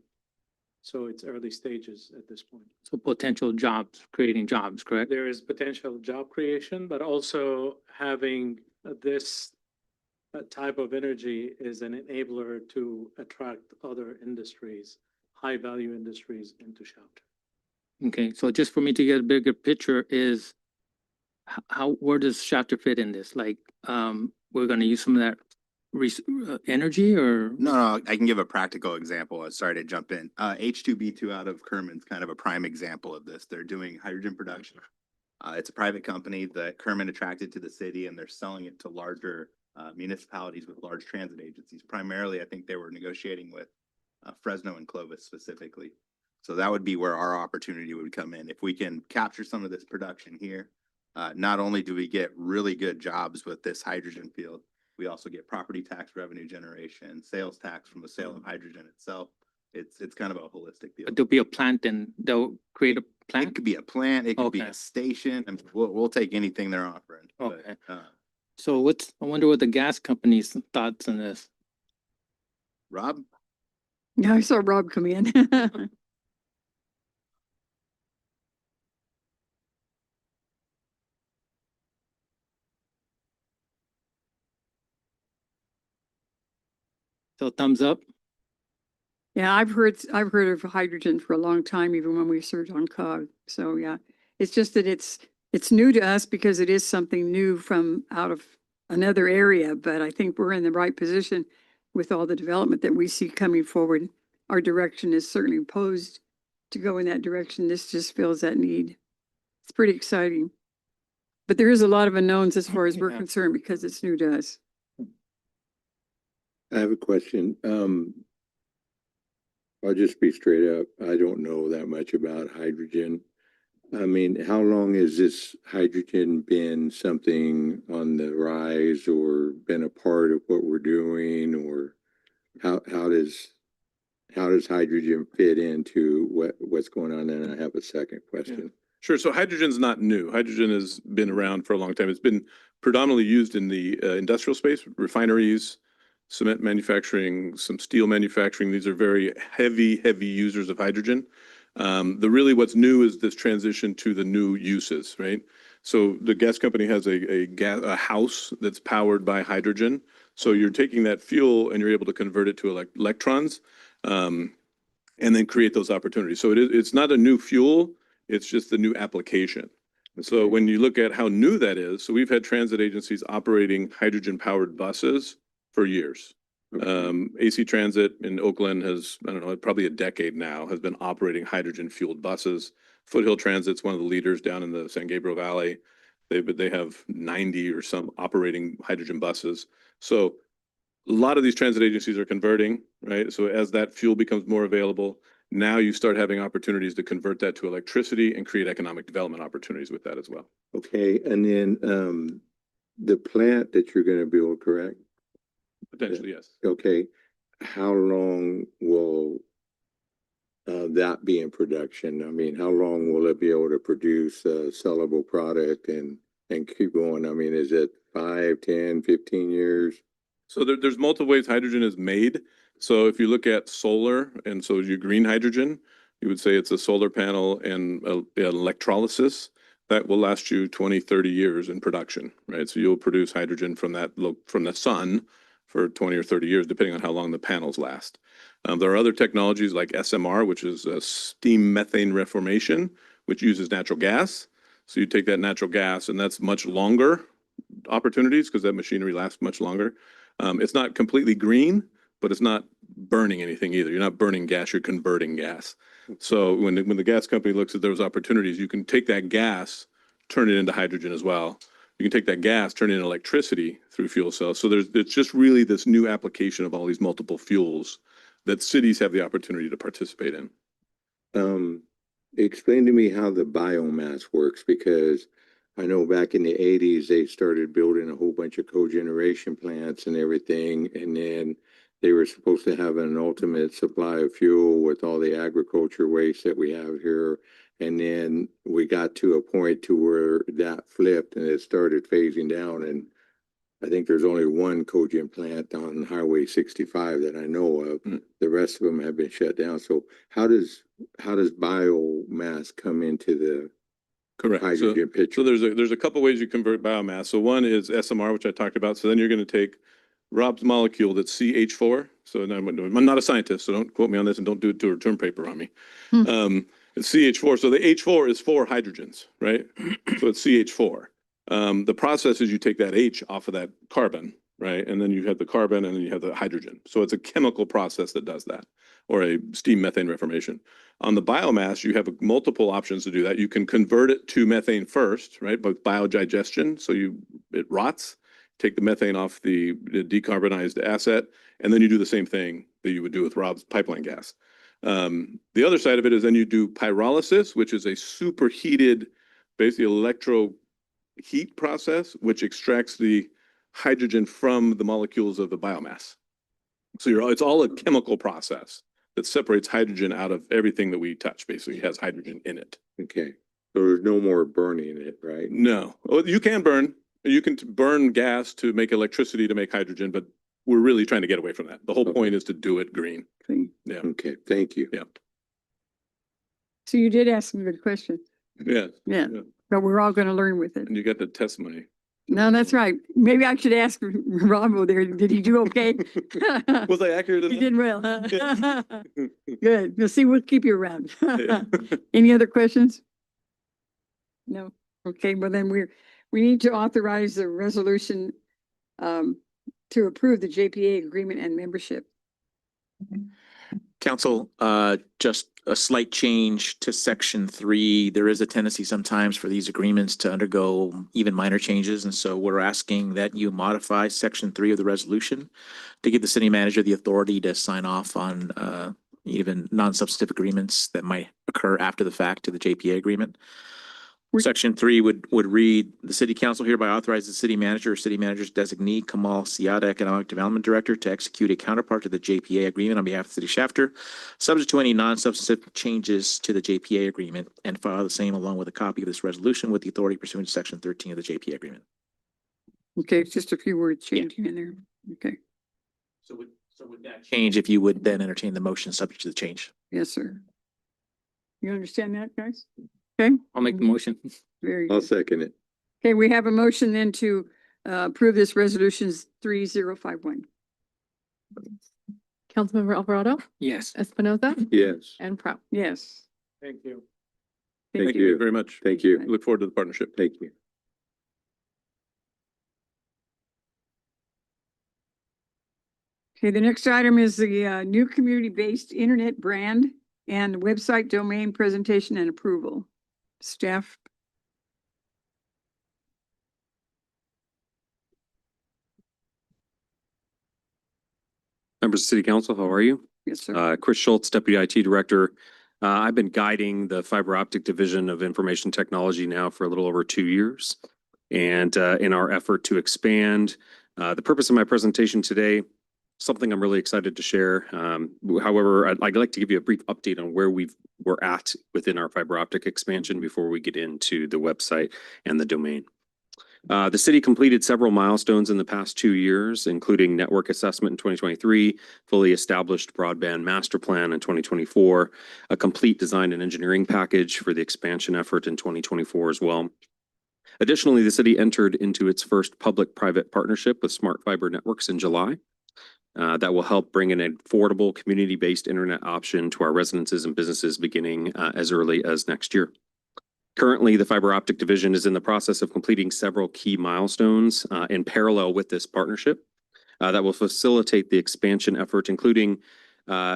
Speaker 11: So it's early stages at this point.
Speaker 7: So potential jobs, creating jobs, correct?
Speaker 11: There is potential job creation, but also having this type of energy is an enabler to attract other industries, high value industries into Chapter.
Speaker 7: Okay, so just for me to get a bigger picture is where does Shafter fit in this? Like, we're gonna use some of that energy or?
Speaker 3: No, I can give a practical example. Sorry to jump in. H2B2 out of Kerman's kind of a prime example of this. They're doing hydrogen production. It's a private company that Kerman attracted to the city, and they're selling it to larger municipalities with large transit agencies. Primarily, I think they were negotiating with Fresno and Clovis specifically. So that would be where our opportunity would come in. If we can capture some of this production here, not only do we get really good jobs with this hydrogen field, we also get property tax revenue generation, sales tax from the sale of hydrogen itself. It's kind of a holistic deal.
Speaker 7: There'll be a plant and they'll create a
Speaker 3: It
Speaker 7: plant?
Speaker 3: could be a plant, it could be
Speaker 7: Okay.
Speaker 3: a station, and we'll take anything they're offering. but,
Speaker 7: Okay.
Speaker 3: uh,
Speaker 7: I wonder what the gas company's thoughts on this?
Speaker 3: Rob?
Speaker 1: Yeah, I saw Rob come in.
Speaker 7: So thumbs up?
Speaker 1: Yeah, I've heard of hydrogen for a long time, even when we served on COG. So yeah, it's just that it's new to us because it is something new from out of another area, but I think we're in the right position with all the development that we see coming forward. Our direction is certainly posed to go in that direction. This just fills that need. It's pretty exciting. But there is a lot of unknowns as far as we're
Speaker 7: Yeah.
Speaker 1: concerned because it's new to us.
Speaker 2: I have a question. I'll just be straight up. I don't know that much about hydrogen. I mean, how long has this hydrogen been something on the rise or been a part of what we're doing, or how how does hydrogen fit into what's going on? And I have a second question.
Speaker 12: Sure. So hydrogen's not new. Hydrogen has been around for a long time. It's been predominantly used in the industrial space, refineries, cement manufacturing, some steel manufacturing. These are very heavy users of hydrogen. What's new is this transition to the new uses, right? So the gas company has a house that's powered by hydrogen. So you're taking that fuel and you're able to convert it to electrons, and then create those opportunities. So it's not a new fuel. It's just the new application. So when you look at how new that is, so we've had transit agencies operating hydrogen powered buses for years. AC Transit in Oakland has, I don't know, probably a decade now, has been operating hydrogen fueled buses. Foothill Transit's one of the leaders down in the San Gabriel Valley. They have 90 or some operating hydrogen buses. So a lot of these transit agencies are converting, right? So as that fuel becomes more available, now you start having opportunities to convert that to electricity and create economic development opportunities with that as well.
Speaker 2: Okay, and then the plant that you're gonna build, correct?
Speaker 12: Potentially, yes.
Speaker 2: Okay, how long will that be in production? I mean, how long will it be able to produce a sellable product and keep going? I mean, is it 5, 10, 15 years?
Speaker 12: So there's multiple ways hydrogen is made. So if you look at solar, and so your green hydrogen, you would say it's a solar panel and electrolysis that will last you 20, 30 years in production, right? So you'll produce hydrogen from the sun for 20 or 30 years, depending on how long the panels last. There are other technologies like SMR, which is a steam methane reformation, which uses natural gas. So you take that natural gas, and that's much longer opportunities because that machinery lasts much longer. It's not completely green, but it's not burning anything either. You're not burning gas, you're converting gas. So when the gas company looks at those opportunities, you can take that gas, turn it into hydrogen as well. You can take that gas, turn it into electricity through fuel cells. So it's just really this new application of all these multiple fuels that cities have the opportunity to participate in.
Speaker 2: Explain to me how the biomass works, because I know back in the 80s, they started building a whole bunch of cogeneration plants and everything. And then they were supposed to have an ultimate supply of fuel with all the agriculture waste that we have here. And then we got to a point to where that flipped and it started phasing down. And I think there's only one cogen plant on Highway 65 that I know of. The rest of them have been shut down. So how does biomass come into the
Speaker 12: Correct.
Speaker 2: hydrogen picture?
Speaker 12: So there's a couple ways you convert biomass. So one is SMR, which I talked about. So then you're going to take Rob's molecule that's CH4. So I'm not a scientist, so don't quote me on this and don't do it to a return paper on me. It's CH4. So the H4 is 4 hydrogens, right? So it's CH4. The process is you take that H off of that carbon, right? And then you have the carbon and then you have the hydrogen. So it's a chemical process that does that, or a steam methane reformation. On the biomass, you have multiple options to do that. You can convert it to methane first, right? But biodigestion, so it rots, take the methane off the decarbonized asset, and then you do the same thing that you would do with Rob's pipeline gas. The other side of it is then you do pyrolysis, which is a superheated, basically electro heat process, which extracts the hydrogen from the molecules of the biomass. So it's all a chemical process that separates hydrogen out of everything that we touch. Basically, it has hydrogen in it.
Speaker 2: Okay. So there's no more burning it, right?
Speaker 12: No. Oh, you can burn. You can burn gas to make electricity to make hydrogen, but we're really trying to get away from that. The whole point is to do it green. Yeah.
Speaker 2: Okay, thank you.
Speaker 12: Yeah.
Speaker 1: So you did ask some good questions.
Speaker 12: Yeah.
Speaker 1: Yeah, but we're all going to learn with it.
Speaker 12: And you got the testimony.
Speaker 1: No, that's right. Maybe I should ask Rob over there. Did he do okay?
Speaker 12: Was I accurate
Speaker 1: He
Speaker 12: enough?
Speaker 1: did well, huh? Good. We'll see, we'll keep you around.
Speaker 12: Yeah.
Speaker 1: Any other questions? No? Okay, well then we need to authorize the resolution to approve the JPA agreement and membership.
Speaker 8: Council, just a slight change to section 3. There is a tendency sometimes for these agreements to undergo even minor changes. And so we're asking that you modify section 3 of the resolution to give the city manager the authority to sign off on even non-substantive agreements that might occur after the fact to the JPA agreement. Section 3 would read, the city council hereby authorizes the city manager or city manager's designee, Kamal Siada, Economic Development Director, to execute a counterpart to the JPA agreement on behalf of the city of Shafter, subject to any non-substantive changes to the JPA agreement, and file the same along with a copy of this resolution with the authority pursuant to Section 13 of the JPA agreement.
Speaker 1: Okay, it's just a few words
Speaker 8: Yeah.
Speaker 1: changing in there. Okay,
Speaker 8: So would that change if you would then entertain the motion subject to the change?
Speaker 1: yes, sir. You understand that, guys?
Speaker 7: I'll make the motion.
Speaker 1: Very
Speaker 2: I'll
Speaker 1: good.
Speaker 2: second it.
Speaker 1: Okay, we have a motion then to approve this resolutions 3051.
Speaker 10: Councilmember Alvarado,
Speaker 7: Yes.
Speaker 10: Espinoza,
Speaker 2: Yes.
Speaker 10: and Prout.
Speaker 1: Yes.
Speaker 11: Thank you.
Speaker 2: Thank
Speaker 12: Thank you very much.
Speaker 2: Thank you.
Speaker 12: Look forward to the partnership.
Speaker 2: Thank you.
Speaker 1: Okay, the next item is the new community-based internet brand and website domain presentation and approval. Staff.
Speaker 13: Members of City Council, how are you?
Speaker 1: Yes, sir.
Speaker 13: Chris Schultz, Deputy IT Director. I've been guiding the fiber optic division of information technology now for a little over 2 years. And in our effort to expand, the purpose of my presentation today, something I'm really excited to share. However, I'd like to give you a brief update on where we're at within our fiber optic expansion before we get into the website and the domain. The city completed several milestones in the past 2 years, including network assessment in 2023, fully established broadband master plan in 2024, a complete design and engineering package for the expansion effort in 2024 as well. Additionally, the city entered into its first public-private partnership with Smart Fiber Networks in July. That will help bring an affordable community-based internet option to our residences and businesses beginning as early as next year. Currently, the fiber optic division is in the process of completing several key milestones in parallel with this partnership that will facilitate the expansion effort, including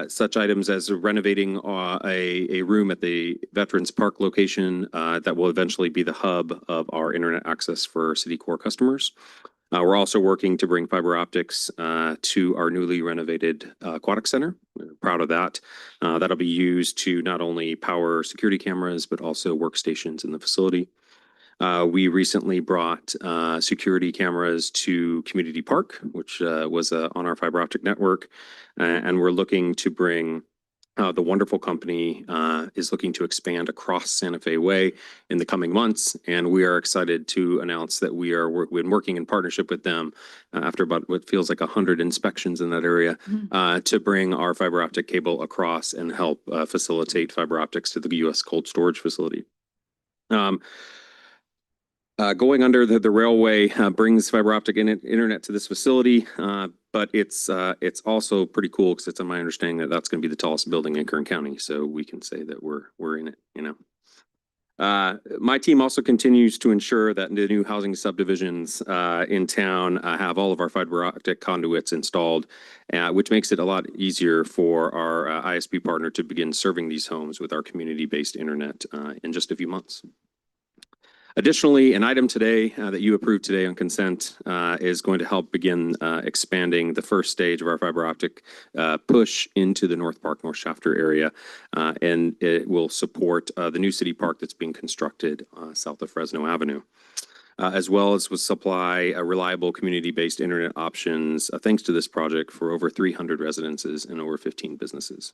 Speaker 13: such items as renovating a room at the Veterans Park location that will eventually be the hub of our internet access for City Core customers. We're also working to bring fiber optics to our newly renovated aquatic center. We're proud of that. That'll be used to not only power security cameras, but also workstations in the facility. We recently brought security cameras to Community Park, which was on our fiber optic network. And we're looking to bring the wonderful company is looking to expand across Santa Fe Way in the coming months, and we are excited to announce that we've been working in partnership with them after about what feels like 100 inspections in that area to bring our fiber optic cable across and help facilitate fiber optics to the U.S. cold storage facility. Going under the railway brings fiber optic internet to this facility, but it's also pretty cool because it's on my understanding that that's going to be the tallest building in Kern County, so we can say that we're in it, you know. My team also continues to ensure that the new housing subdivisions in town have all of our fiber optic conduits installed, which makes it a lot easier for our ISP partner to begin serving these homes with our community-based internet in just a few months. Additionally, an item today that you approved today on consent is going to help begin expanding the first stage of our fiber optic push into the North Park, North Shafter area. And it will support the new city park that's being constructed south of Fresno Avenue. As well as will supply reliable community-based internet options thanks to this project for over 300 residences and over 15 businesses.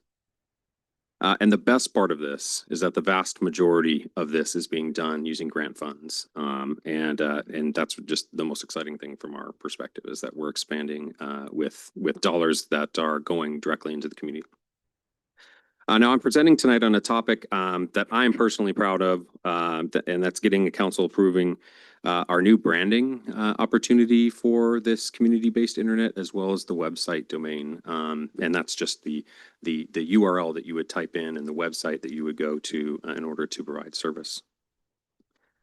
Speaker 13: And the best part of this is that the vast majority of this is being done using grant funds. And that's just the most exciting thing from our perspective is that we're expanding with dollars that are going directly into the community. Now I'm presenting tonight on a topic that I'm personally proud of, and that's getting the council approving our new branding opportunity for this community-based internet, as well as the website domain. And that's just the URL that you would type in and the website that you would go to in order to provide service.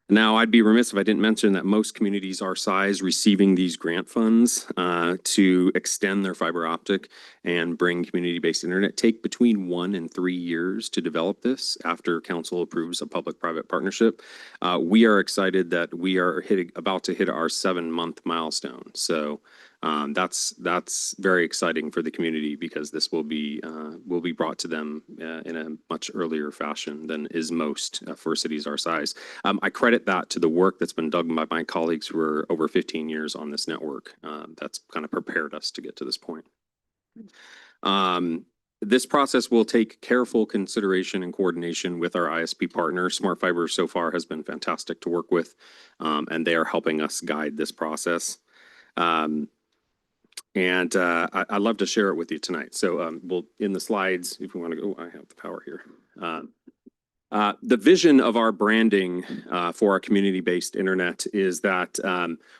Speaker 13: Now, I'd be remiss if I didn't mention that most communities our size receiving these grant funds to extend their fiber optic and bring community-based internet take between 1 and 3 years to develop this after council approves a public-private partnership. We are excited that we are about to hit our 7-month milestone. So That's very exciting for the community because this will be brought to them in a much earlier fashion than is most for cities our size. I credit that to the work that's been done by my colleagues who are over 15 years on this network. That's kind of prepared us to get to this point. This process will take careful consideration and coordination with our ISP partner. Smart Fiber so far has been fantastic to work with, and they are helping us guide this process. I'd love to share it with you tonight. So we'll, in the slides, if you want to go, I have the power here. The vision of our branding for our community-based internet is that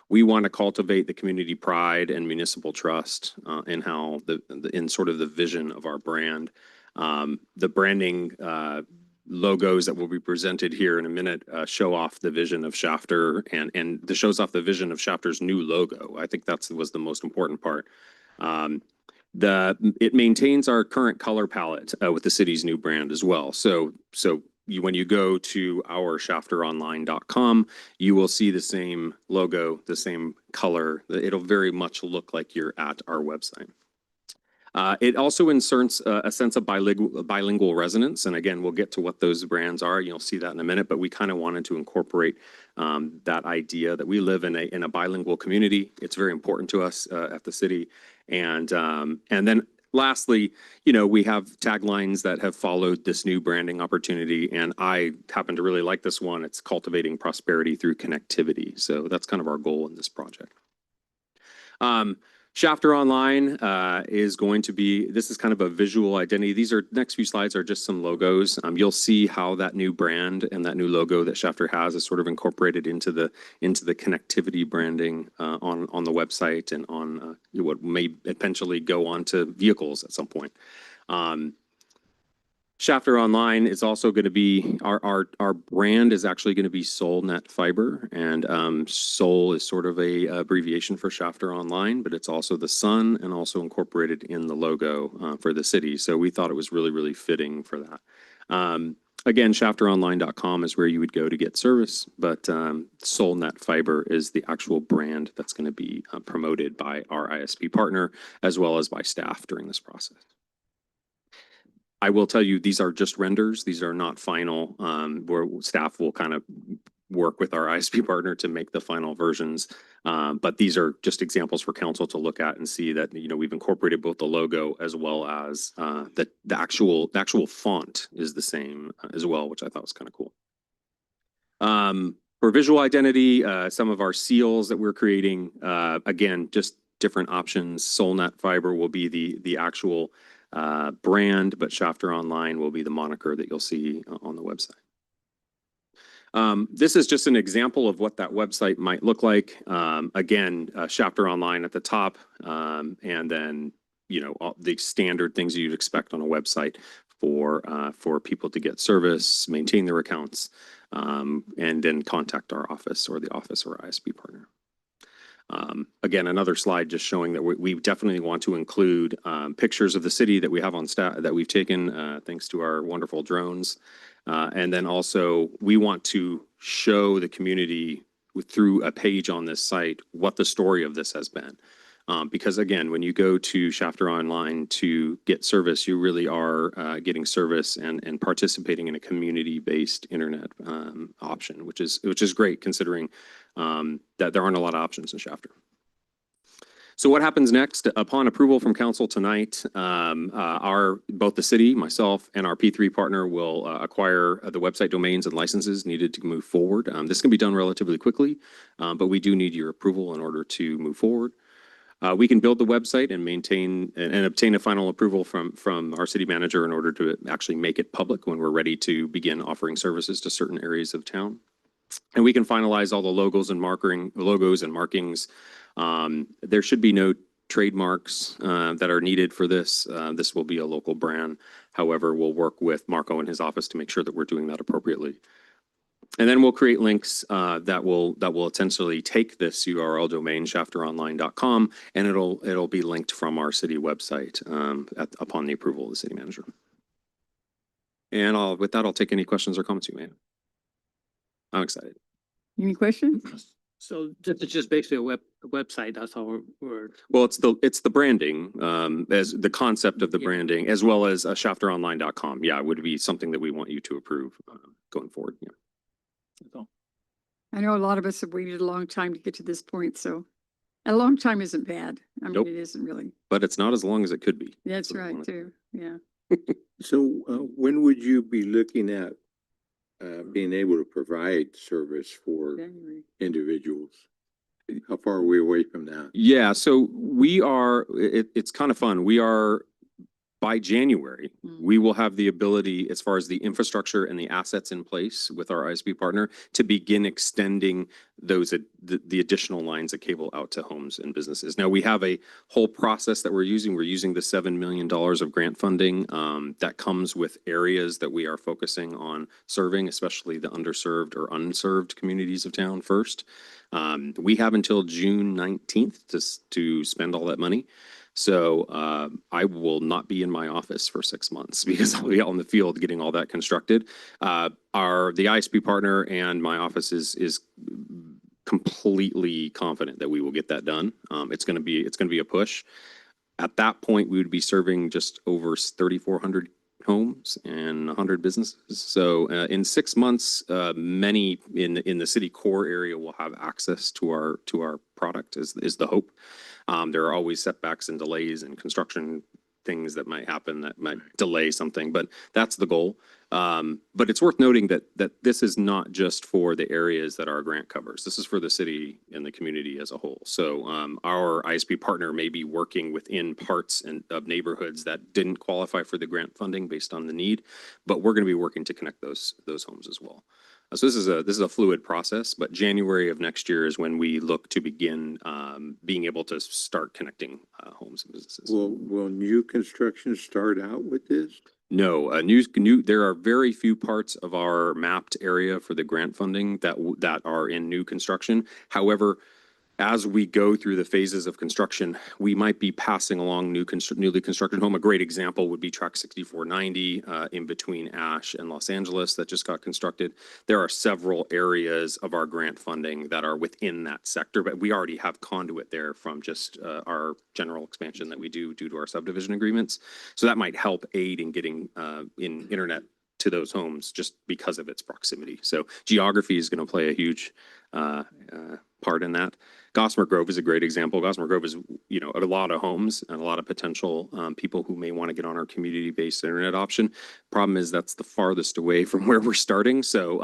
Speaker 13: we want to cultivate the community pride and municipal trust in how in sort of the vision of our brand. The branding logos that will be presented here in a minute show off the vision of Shafter and this shows off the vision of Shafter's new logo. I think that was the most important part. It maintains our current color palette with the city's new brand as well. So when you go to our shafteronline.com, you will see the same logo, the same color. It'll very much look like you're at our website. It also inserts a sense of bilingual resonance. And again, we'll get to what those brands are. You'll see that in a minute, but we kind of wanted to incorporate that idea that we live in a bilingual community. It's very important to us at the city. And then lastly, you know, we have taglines that have followed this new branding opportunity, and I happen to really like this one. It's cultivating prosperity through connectivity. So that's kind of our goal in this project. Shafter Online is going to be, this is kind of a visual identity. These are, next few slides are just some logos. You'll see how that new brand and that new logo that Shafter has is sort of incorporated into the connectivity branding on the website and on what may eventually go onto vehicles at some point. Shafter Online is also going to be, our brand is actually going to be SolNet Fiber, and Sol is sort of a abbreviation for Shafter Online, but it's also the sun and also incorporated in the logo for the city. So we thought it was really, really fitting for that. Again, shafteronline.com is where you would go to get service, but SolNet Fiber is the actual brand that's going to be promoted by our ISP partner as well as by staff during this process. I will tell you, these are just renders. These are not final, where staff will kind of work with our ISP partner to make the final versions. But these are just examples for council to look at and see that, you know, we've incorporated both the logo as well as the actual font is the same as well, which I thought was kind of cool. For visual identity, some of our seals that we're creating, again, just different options. SolNet Fiber will be the actual brand, but Shafter Online will be the moniker that you'll see on the website. This is just an example of what that website might look like. Again, Shafter Online at the top, and then, you know, all the standard things you'd expect on a website for people to get service, maintain their accounts, and then contact our office or the office or ISP partner. Again, another slide just showing that we definitely want to include pictures of the city that we have on staff that we've taken thanks to our wonderful drones. And then also we want to show the community through a page on this site what the story of this has been. Because again, when you go to Shafter Online to get service, you really are getting service and participating in a community-based internet option, which is great considering that there aren't a lot of options in Shafter. So what happens next? Upon approval from council tonight, both the city, myself, and our P3 partner will acquire the website domains and licenses needed to move forward. This can be done relatively quickly, but we do need your approval in order to move forward. We can build the website and maintain and obtain a final approval from our city manager in order to actually make it public when we're ready to begin offering services to certain areas of town. And we can finalize all the logos and markings. There should be no trademarks that are needed for this. This will be a local brand. However, we'll work with Marco and his office to make sure that we're doing that appropriately. And then we'll create links that will essentially take this URL domain, shafteronline.com, and it'll be linked from our city website upon the approval of the city manager. And with that, I'll take any questions or comments you may have. I'm excited.
Speaker 1: Any questions?
Speaker 7: So this is just basically a website, that's all we're,
Speaker 13: Well, it's the branding, as the concept of the
Speaker 7: Yeah.
Speaker 13: branding, as well as shafteronline.com. Yeah, it would be something that we want you to approve going forward. Yeah.
Speaker 7: that's all.
Speaker 1: I know a lot of us have waited a long time to get to this point, so a long time isn't bad. I mean,
Speaker 13: Nope.
Speaker 1: it isn't really.
Speaker 13: But it's not as long as it could be.
Speaker 1: That's
Speaker 13: what I
Speaker 1: right,
Speaker 13: wanna-
Speaker 1: too. Yeah.
Speaker 2: So, when would you be looking at, being able to provide service for
Speaker 1: January.
Speaker 2: individuals? How far are we away from that?
Speaker 13: Yeah, so we are, it's kind of fun. We are, by January, we will have the ability, as far as the infrastructure and the assets in place with our ISP partner, to begin extending those, the additional lines of cable out to homes and businesses. Now, we have a whole process that we're using. We're using the $7 million of grant funding that comes with areas that we are focusing on serving, especially the underserved or unserved communities of town first. We have until June 19th to spend all that money. So I will not be in my office for 6 months because I'll be out in the field getting all that constructed. The ISP partner and my office is completely confident that we will get that done. It's going to be a push. At that point, we would be serving just over 3,400 homes and 100 businesses. So in 6 months, many in the city core area will have access to our product is the hope. There are always setbacks and delays and construction things that might happen that might delay something, but that's the goal. But it's worth noting that this is not just for the areas that our grant covers. This is for the city and the community as a whole. So our ISP partner may be working within parts of neighborhoods that didn't qualify for the grant funding based on the need, but we're going to be working to connect those homes as well. So this is a fluid process, but January of next year is when we look to begin being able to start connecting homes and businesses.
Speaker 2: Will new construction start out with this?
Speaker 13: No, there are very few parts of our mapped area for the grant funding that are in new construction. However, as we go through the phases of construction, we might be passing along newly constructed home. A great example would be track 6490 in between Ash and Los Angeles that just got constructed. There are several areas of our grant funding that are within that sector, but we already have conduit there from just our general expansion that we do due to our subdivision agreements. So that might help aid in getting in internet to those homes just because of its proximity. So geography is going to play a huge part in that. Gossamer Grove is a great example. Gossamer Grove is, a lot of homes and a lot of potential people who may want to get on our community-based internet option. Problem is that's the farthest away from where we're starting. So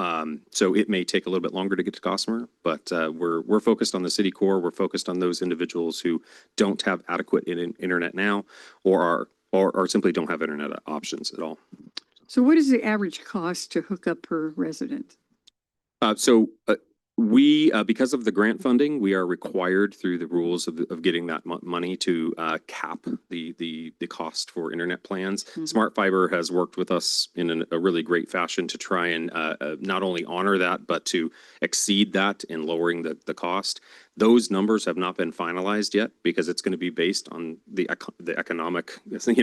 Speaker 13: it may take a little bit longer to get to Gossamer, but we're focused on the city core. We're focused on those individuals who don't have adequate internet now or simply don't have internet options at all.
Speaker 1: So what is the average cost to hook up per resident?
Speaker 13: We, because of the grant funding, we are required through the rules of getting that money to cap the cost for internet plans. Smart Fiber has worked with us in a really great fashion to try and not only honor that, but to exceed that in lowering the cost. Those numbers have not been finalized yet because it's going to be based on the economic,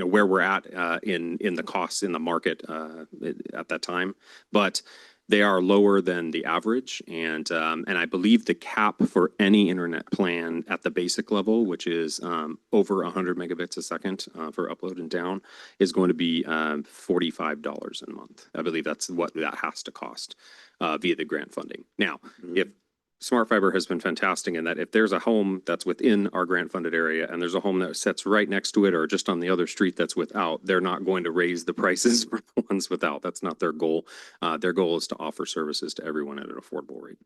Speaker 13: where we're at in the costs in the market at that time. But they are lower than the average, and I believe the cap for any internet plan at the basic level, which is over 100 megabits a second for upload and down, is going to be $45 a month. I believe that's what that has to cost via the grant funding. Now, if Smart Fiber has been fantastic in that if there's a home that's within our grant funded area and there's a home that sits right next to it or just on the other street that's without, they're not going to raise the prices for the ones without. That's not their goal. Their goal is to offer services to everyone at an affordable rate.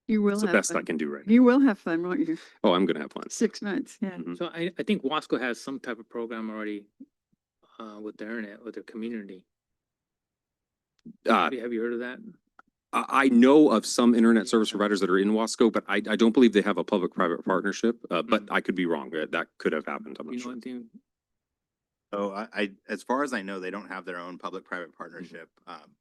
Speaker 1: You will
Speaker 13: It's the
Speaker 1: have
Speaker 13: best I
Speaker 1: fun.
Speaker 13: can do right now.
Speaker 1: You will have fun, won't you?
Speaker 13: Oh, I'm going to have fun.
Speaker 1: 6 months, yeah.
Speaker 13: Mhm.
Speaker 7: So I think Wasco has some type of program already with the internet, with their community. Have you heard of that?
Speaker 13: I know of some internet service providers that are in Wasco, but I don't believe they have a public-private partnership, but I could be wrong. That could have happened. I'm not
Speaker 7: You know
Speaker 13: sure.
Speaker 7: anything?
Speaker 3: So I, as far as I know, they don't have their own public-private partnership.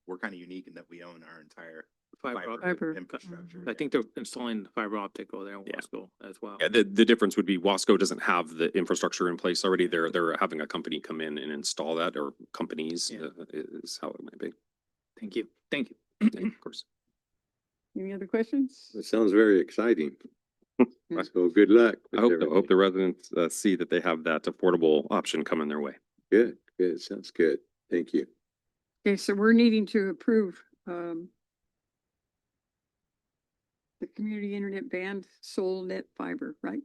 Speaker 3: We're kind of unique in that we own our entire
Speaker 7: Fiber.
Speaker 1: Fiber.
Speaker 3: infrastructure.
Speaker 7: I think they're installing the fiber optic over there in
Speaker 13: Yeah.
Speaker 7: Wasco as well.
Speaker 13: Yeah, the difference would be Wasco doesn't have the infrastructure in place already. They're having a company come in and install that, or companies
Speaker 7: Yeah.
Speaker 13: is how it might be.
Speaker 7: Thank you. Thank you.
Speaker 13: Yeah, of course.
Speaker 1: Any other questions?
Speaker 2: It sounds very exciting. So good luck.
Speaker 13: I
Speaker 2: with
Speaker 13: hope the residents see that they have that affordable option coming their way.
Speaker 2: everything. Good, sounds good. Thank you.
Speaker 1: Okay, so we're needing to approve, the community internet band SolNet fiber, right?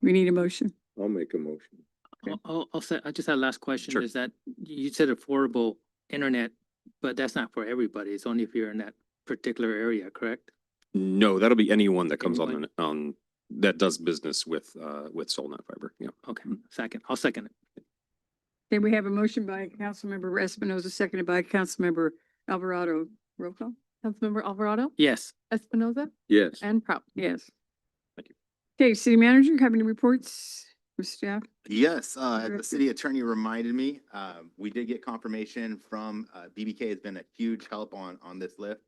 Speaker 1: We need a motion.
Speaker 2: I'll make a motion.
Speaker 1: Okay.
Speaker 7: I'll say, I just had a last question,
Speaker 13: Sure.
Speaker 7: is that you said affordable internet, but that's not for everybody. It's only if you're in that particular area, correct?
Speaker 13: No, that'll be anyone that comes
Speaker 7: Anyone?
Speaker 13: on, that does business with Solnet Fiber. Yeah.
Speaker 7: Okay, I'll second it.
Speaker 1: Okay, we have a motion by Councilmember Espinoza, seconded by Councilmember Alvarado. Roll call?
Speaker 10: Councilmember Alvarado,
Speaker 7: Yes.
Speaker 10: Espinoza,
Speaker 2: Yes.
Speaker 10: and Prout.
Speaker 1: Yes.
Speaker 13: Thank you.
Speaker 1: Okay, city manager, have any reports with staff?
Speaker 3: Yes, as
Speaker 1: Director.
Speaker 3: the city attorney reminded me, we did get confirmation from, BBK has been a huge help on this lift.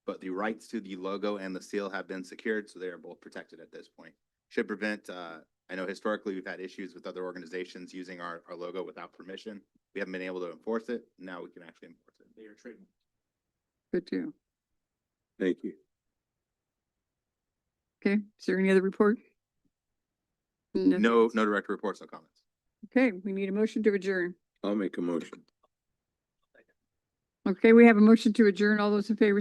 Speaker 3: But the rights to the logo and the seal have been secured, so they are both protected at this point. Should prevent, I know historically we've had issues with other organizations using our logo without permission. We haven't been able to enforce it. Now we can actually enforce it. They are trademark.
Speaker 1: Good deal.
Speaker 2: Thank you.
Speaker 1: Okay, is there any other report? Nothing
Speaker 3: No,
Speaker 1: else?
Speaker 3: no direct reports, no comments.
Speaker 1: Okay, we need a motion to adjourn.
Speaker 2: I'll make a motion.
Speaker 1: Okay, we have a motion to adjourn. All those in favor